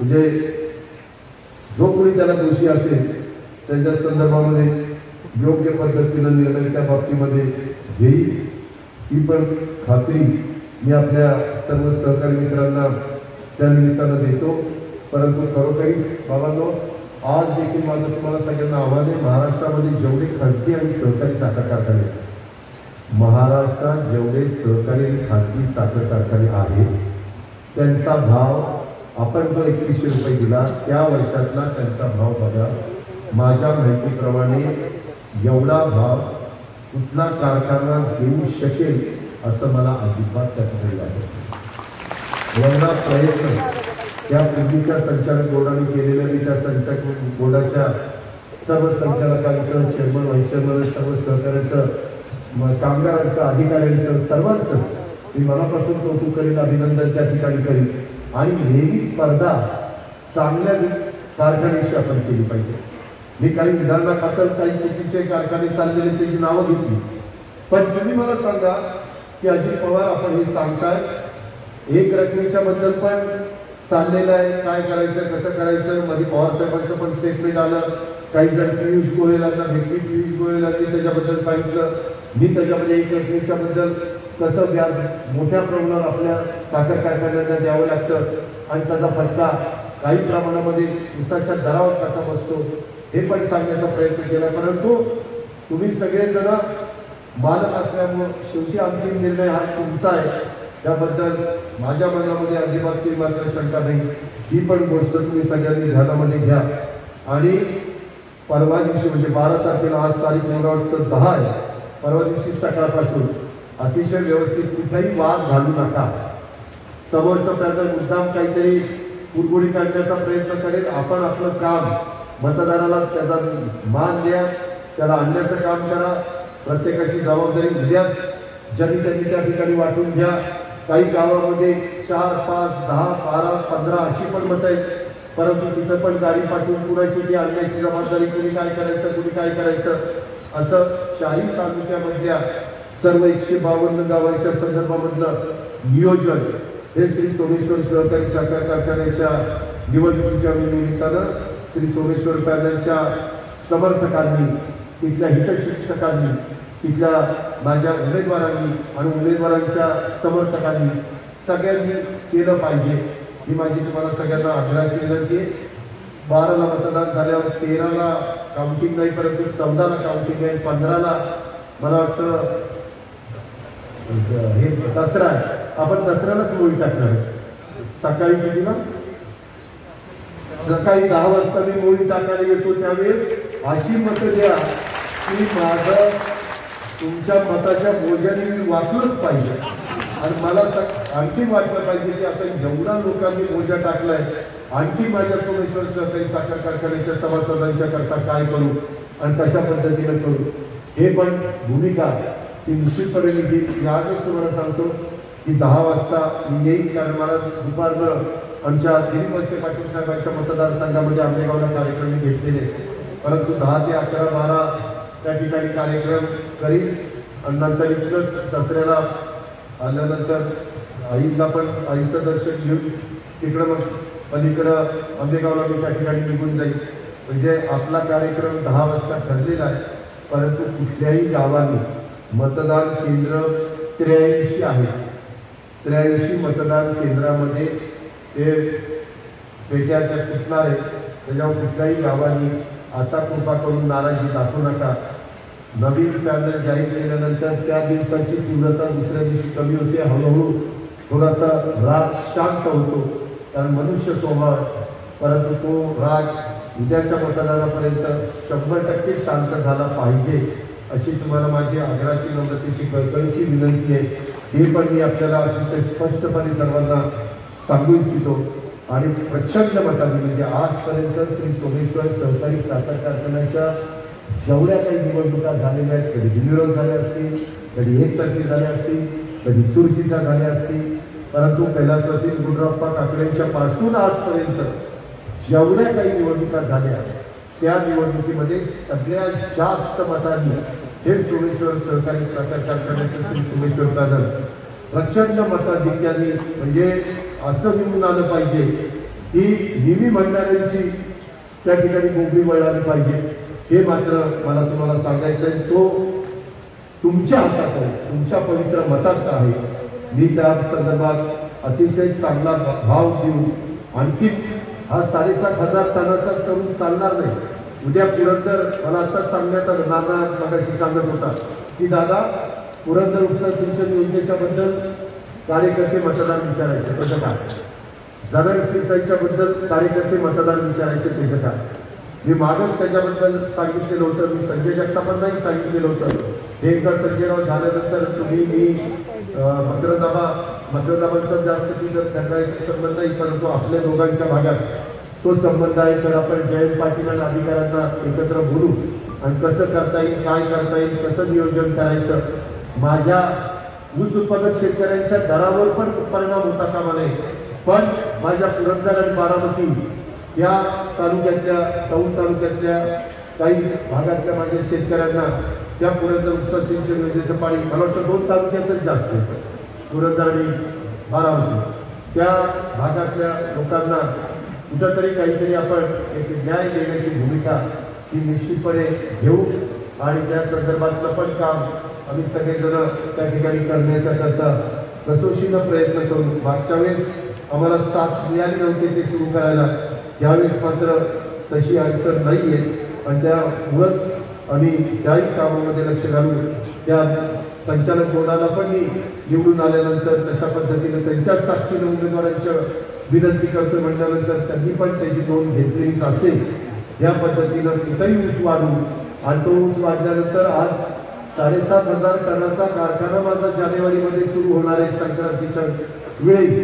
म्हणजे जो कोणी त्याला दोषी असेल त्याच्या संदर्भामध्ये योग्य पद्धतीनं निर्णय त्या बाबतीमध्ये घेईल ही पण खात्री मी आपल्या सर्व सहकारी मित्रांना त्या निमित्तानं देतो. परंतु खरोखरीच बाबांनो आज देखील माझं तुम्हाला सगळ्यांना आव्हान आहे, महाराष्ट्रामध्ये जेवढे खाजगी आणि सहकारी साखर कारखाने महाराष्ट्रात जेवढे सहकारी आणि खाजगी साखर कारखाने आहेत त्यांचा भाव आपण जो 2100 रुपये दिला त्या वर्षातला त्यांचा भाव बघा. माझ्या माहितीप्रमाणे एवढा भाव कुठला कारखाना देऊ शकेल असं मला अजिबात त्याच्याकडे वाटत. एवढा प्रयत्न त्या पूर्वीच्या संचालक बोर्डाने केलेल्या मी त्या संचालक बोर्डाच्या सर्व संचालकांचं, चेअरमन व्हाईस चेअरमन, सर्व सहकार्याचं, कामगारांचं, अधिकाऱ्यांचं, सर्वांचं मी मनापासून कौतुक करीन, अभिनंदन त्या ठिकाणी करीन. आणि नेहमी स्पर्धा चांगल्या कारखान्याशी आपण केली पाहिजे. मी काही विधानाखातर काही चुकीचे कारखाने चाललेले त्याची नावं घेतली, पण तुम्ही मला सांगा की अजित पवार आपण हे सांगताय एक रकमेच्या बद्दल पण चाललेलं आहे, काय करायचं कसं करायचं. मध्ये पवार साहेबांचं पण स्टेटमेंट आलं, काही जण पियुष गोयलांना भेटली, पियुष गोयलांनी त्याच्याबद्दल सांगितलं. मी त्याच्यामध्ये एक रकमेच्या बद्दल कसं व्याज मोठ्या प्रमाणावर आपल्या साखर कारखान्यांना द्यावं लागतं आणि त्याचा फटका काही प्रमाणामध्ये ऊसाच्या दरावर कसा बसतो हे पण सांगण्याचा प्रयत्न केला. परंतु तुम्ही सगळेजण मालक असल्यामुळे शेवटी अंतिम निर्णय हा तुमचा आहे, त्याबद्दल माझ्या मनामध्ये अजिबात काही मात्र शंका नाही. ही पण गोष्ट तुम्ही सगळ्यांनी ध्यानामध्ये घ्या. आणि परवा दिवशी म्हणजे 12 तारखेला, आज तारीख मला वाटतं 10 आहे, परवा दिवशी सकाळपासून अतिशय व्यवस्थित कुठलाही वाद घालू नका. समोरचं पॅनल मुद्दाम काहीतरी कुरबुरी काढण्याचा प्रयत्न करेल, आपण आपलं काम मतदाराला त्याचा मान द्या, त्याला आणण्याचं काम करा. प्रत्येकाची जबाबदारी उद्याच ज्यांनी त्यांनी त्या ठिकाणी वाटून घ्या. काही गावामध्ये 4, 5, 10, 12, 15 अशी पण मतं आहेत, परंतु तिथं पण गाडी पाठवून कुणाची ती आणण्याची जबाबदारी, कुणी काय करायचं कुणी काय करायचं, असं 40 तालुक्यामधल्या सर्व 152 गावांच्या संदर्भामधलं नियोजन हे श्री सोमेश्वर सहकारी साखर कारखान्याच्या निवडणुकीच्या निमित्तानं श्री सोमेश्वर पॅनलच्या समर्थकांनी, तिथल्या हितशिक्षकांनी, तिथल्या माझ्या उमेदवारांनी आणि उमेदवारांच्या समर्थकांनी सगळ्यांनी केलं पाहिजे. ही माझी तुम्हाला सगळ्यांना आग्रहाची विनंती आहे. 12ला मतदान झाल्यावर 13ला काउंटिंग नाही, परंतु 14ला काउंटिंग आहे, 15ला मला वाटतं हे दसरा आहे. आपण दसऱ्यालाच मोडी टाकणार आहे. सकाळी कितीला? सकाळी 10 वाजता मी मोडी टाकायला येतो. त्यावेळेस अशी मतं द्या की माझं तुमच्या मताच्या बोजाने मी वाचलंच पाहिजे. आणि मला आणखी वाटलं पाहिजे की आपण जेवढा लोकांनी बोजा टाकलाय, आणखी माझ्या सोमेश्वर सहकारी साखर कारखान्याच्या सभासदांच्या करता काय करू आणि कशा पद्धतीने करू, हे पण भूमिका ती निश्चितपणे मी घेईन. आजच तुम्हाला सांगतो की 10 वाजता मी येईल, कारण मला दुपारनं आमच्या दिलीप वळसे पाटील साहेबांच्या मतदारसंघामध्ये आंबेगावला कार्यक्रम मी घेतलेले, परंतु 10 ते 11, 12 त्या ठिकाणी कार्यक्रम करीन. आणि नंतर इथलंच दसऱ्याला आल्यानंतर आईला पण आईचं दर्शन घेऊन तिकडं मग पलीकडं आंबेगावला मी त्या ठिकाणी निघून जाईल. म्हणजे आपला कार्यक्रम 10 वाजता ठरलेला आहे, परंतु कुठल्याही गावाने मतदान केंद्र 83 आहे. 83 मतदान केंद्रामध्ये ते पेट्या त्या फुटणार आहे. त्याच्यावर कुठल्याही गावांनी आता कृपा करून नाराजी दाखवू नका. नवीन पॅनल जाहीर केल्यानंतर त्या दिवसाची पूर्णता दुसऱ्या दिवशी कमी होते, हळूहळू थोडासा राग शांत होतो, कारण मनुष्य स्वभाव, परंतु तो राग उद्याच्या मतदानापर्यंत 100% शांत झाला पाहिजे, अशी तुम्हाला माझी आग्रहाची, नम्रतेची, कळकळीची विनंती आहे. हे पण मी आपल्याला अतिशय स्पष्टपणे सर्वांना सांगू इच्छितो. आणि प्रचंड मताने म्हणजे आजपर्यंत श्री सोमेश्वर सहकारी साखर कारखान्याच्या जेवढ्या काही निवडणुका झालेल्या आहेत, कधी बिनविरोध झाल्या असतील, कधी एकतर्फी झाल्या असतील, कधी चुरशीचा झाल्या असतील, परंतु कैलासवासी गुंडप्पा काकडेंच्या पासून आजपर्यंत जेवढ्या काही निवडणुका झाल्या त्या निवडणुकीमध्ये सगळ्यात जास्त मतांनी हे सोमेश्वर सहकारी साखर कारखान्याचे श्री सोमेश्वर पॅनल प्रचंड मताधिक्याने, म्हणजे असं निवडून आलं पाहिजे की नेहमी म्हणणाऱ्यांची त्या ठिकाणी बोबडी वळाली पाहिजे. हे मात्र मला तुम्हाला सांगायचं आहे. तो तुमच्या हातात आहे, तुमच्या पवित्र मतात आहे. मी त्या संदर्भात अतिशय चांगला भाव देऊन आणखी हा 7,500 टनाचा करून चालणार नाही. उद्या पुरंदर, मला आत्ताच सांगण्यात आलं, नाना मगाशी सांगत होता की दादा पुरंदर उपसा सिंचन योजनेच्या बद्दल कार्यकर्ते मतदान विचारायचे, त्याचं काय? जरळ सिंचाईच्या बद्दल कार्यकर्ते मतदान विचारायचे, त्याचं काय? मी मागच त्याच्याबद्दल सांगितलेलं होतं. मी संजय जगतापांनाही सांगितलेलं होतं. हे एकदा संजयराव झाल्यानंतर तुम्ही मी मकरदाबांचा जास्त त्यांच्याशी संबंध नाही, परंतु आपल्या दोघांच्या भागात तो संबंध आहे. तर आपण जयंत पाटील आणि अधिकाऱ्यांना एकत्र बोलू आणि कसं करता येईल, काय करता येईल, कसं नियोजन करायचं. माझ्या ऊस उत्पादक शेतकऱ्यांच्या दरावर पण परिणाम होता कामा नये, पण माझ्या पुरंदर आणि बारामती या तालुक्यातल्या, दौंड तालुक्यातल्या काही भागातल्या माझ्या शेतकऱ्यांना त्या पुरंदर उपसा सिंचन योजनेचं पाणी मला वाटतं 2 तालुक्यातच जास्त होतं, पुरंदर आणि बारामती. त्या भागातल्या लोकांना कुठंतरी काहीतरी आपण एक न्याय देण्याची भूमिका ही निश्चितपणे घेऊ आणि त्या संदर्भातलं पण काम आम्ही सगळेजण त्या ठिकाणी करण्याच्या करता कसोशीनं प्रयत्न करू. मागच्या वेळेस आम्हाला साथ मिळाली नव्हती ते सुरू करायला, यावेळेस मात्र तशी अडचण नाही आहे आणि त्यामुळंच आम्ही त्याही कामामध्ये लक्ष घालू त्या संचालक बोर्डाला पण मी निवडून आल्यानंतर तशा पद्धतीने त्यांच्याच साक्षीने उमेदवारांच्या विनंती करतो म्हटल्यानंतर त्यांनी पण त्याची नोंद घेतलेलीच असेल. या पद्धतीनं तिथंही ऊस वाढू आणि तो ऊस वाढल्यानंतर आज 7,500 टनाचा कारखाना माझा जानेवारीमध्ये सुरू होणार आहे संक्रांतीच्या वेळी.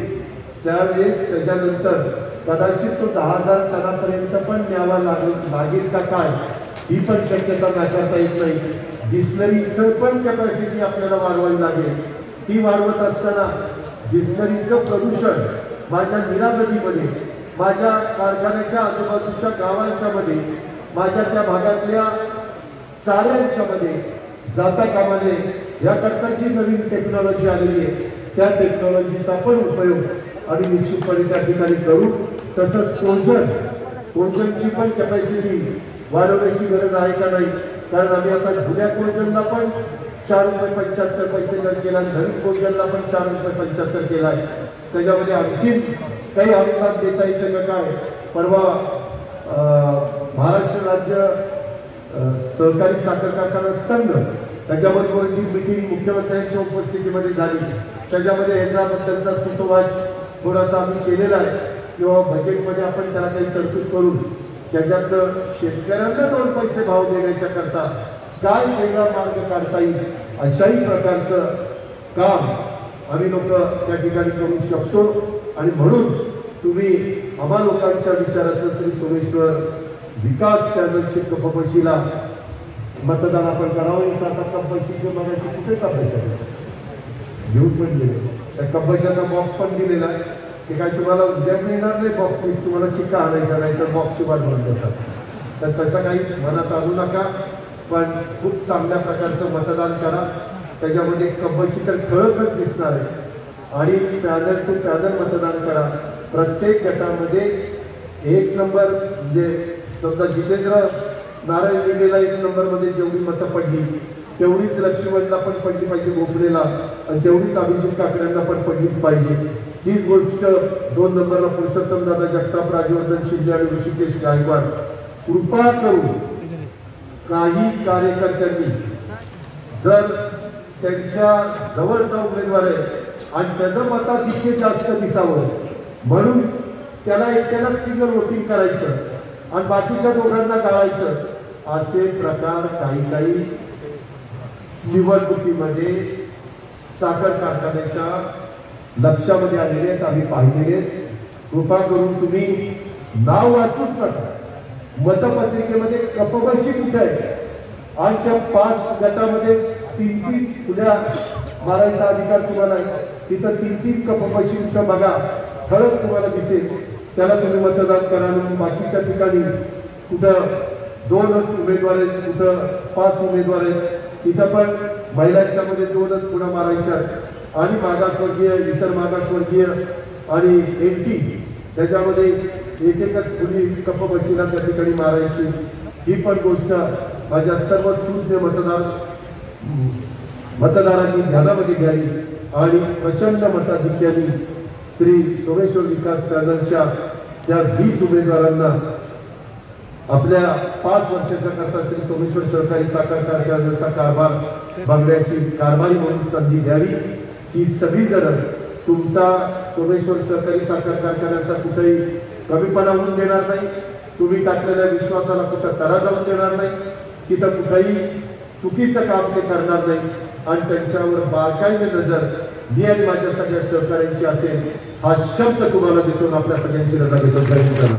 त्यावेळेस त्याच्यानंतर कदाचित तो 10,000 टनापर्यंत पण न्यावा लागेल का काय ही पण शक्यता नाकारता येत नाही. डिस्लरीचं पण कॅपॅसिटी आपल्याला वाढवावी लागेल. ती वाढवत असताना डिस्लरीचं प्रदूषण माझ्या नीरा नदीमध्ये, माझ्या कारखान्याच्या आजूबाजूच्या गावांच्या मध्ये, माझ्या त्या भागातल्या साऱ्यांच्या मध्ये जाता कामा नये याकरता जी नवीन टेक्नॉलॉजी आलेली आहे त्या टेक्नॉलॉजीचा पण उपयोग आम्ही निश्चितपणे त्या ठिकाणी करू. तसंच कोंजनची पण कॅपॅसिटी वाढवण्याची गरज आहे का नाही, कारण आम्ही आता जुन्या कोंजनला पण 4.75 पैसे दर केला, नवीन कोंजनला पण 4.75 केला आहे. त्याच्यामध्ये आणखी काही अनुदान देता येतं का काय. परवा महाराष्ट्र राज्य सहकारी साखर कारखाना संघ त्याच्याबरोबरची मीटिंग मुख्यमंत्र्यांच्या उपस्थितीमध्ये झाली. त्याच्यामध्ये याच्याबद्दलचा सुतोवाच थोडासा आम्ही केलेला आहे किंवा बजेटमध्ये आपण त्याला काही तरतूद करून त्याच्यातलं शेतकऱ्यांना 2 पैसे भाव देण्याच्या करता काय वेगळा मार्ग काढता येईल अशाही प्रकारचं काम आम्ही लोक त्या ठिकाणी करू शकतो. आणि म्हणून तुम्ही आम्हा लोकांच्या विचाराचं श्री सोमेश्वर विकास चॅनलची कपबशीला मतदान आपण करावं. आता कपबशीचे मगाशी कुठे कपबशा घेऊन पण गेले, त्या कपबशाचा बॉक्स पण दिलेला आहे. ते काय तुम्हाला उद्या मिळणार नाही बॉक्स, मीच तुम्हाला शिक्का आणायचा नाही तर बॉक्सची वाट म्हणून देतात. तर तसं काही मनात आणू नका, पण खूप चांगल्या प्रकारचं मतदान करा. त्याच्यामध्ये कपबशी तर ठळकच दिसणार आहे आणि पॅनल टू पॅनल मतदान करा. प्रत्येक गटामध्ये 1 नंबर म्हणजे समजा जितेंद्र नारायण रेड्डीला 1 नंबरमध्ये जेवढी मतं पडली तेवढीच लक्ष्मणला पण पडली पाहिजे भोपळेला, आणि तेवढीच अभिजित काकड्यांना पण पडलीच पाहिजे. हीच गोष्ट 2 नंबरला पुरुषोत्तम दादा जगताप, राजवर्धन शिंदे आणि ऋषिकेश गायकवाड. कृपा करून काही कार्यकर्त्यांनी जर त्यांच्या जवळचा उमेदवार आहे आणि त्याचं मताधिक्य जास्त दिसावं म्हणून त्याला एकट्याला सिंगल वोटिंग करायचं आणि बाकीच्या दोघांना गाळायचं, असे प्रकार काही निवडणुकीमध्ये साखर कारखान्याच्या लक्षामध्ये आलेले आहेत, आम्ही पाहिलेले आहेत. कृपा करून तुम्ही नाव वाचूच नका. मतपत्रिकेमध्ये कपबशी कुठे आहे आणि त्या 5 गटामध्ये 3 फुल्या मारायचा अधिकार तुम्हाला आहे. तिथं 3 कपबशी बघा, ठळक तुम्हाला दिसेल, त्याला तुम्ही मतदान करा. बाकीच्या ठिकाणी कुठं 2च उमेदवार आहेत, कुठं 5 उमेदवार आहेत, तिथं पण महिलांच्या मध्ये 2च पुढे मारायच्या आणि मागासवर्गीय, इतर मागासवर्गीय आणि एनटी त्याच्यामध्ये एकच फुली कपबशीला त्या ठिकाणी मारायची. ही पण गोष्ट माझ्या सर्व सुज्ञ मतदारांनी ध्यानामध्ये घ्यावी आणि प्रचंड मताधिक्याने श्री सोमेश्वर विकास पॅनलच्या त्या 20 उमेदवारांना आपल्या 5 वर्षाच्या करता श्री सोमेश्वर सहकारी साखर कारखान्याचा कारभार बघण्याची कारभारी म्हणून संधी द्यावी. ही सगळी जण तुमचा सोमेश्वर सहकारी साखर कारखान्याचा कुठेही कमीपणा होऊन देणार नाही, तुम्ही टाकलेल्या विश्वासाला कुठं तडा जाऊन देणार नाही, तिथं कुठेही चुकीचं काम ते करणार नाही आणि त्यांच्यावर बारकाईने नजर मी आणि माझ्या सगळ्या सहकार्यांची असेल हा शब्द तुम्हाला देतो. आपल्या सगळ्यांची रजा घेतो.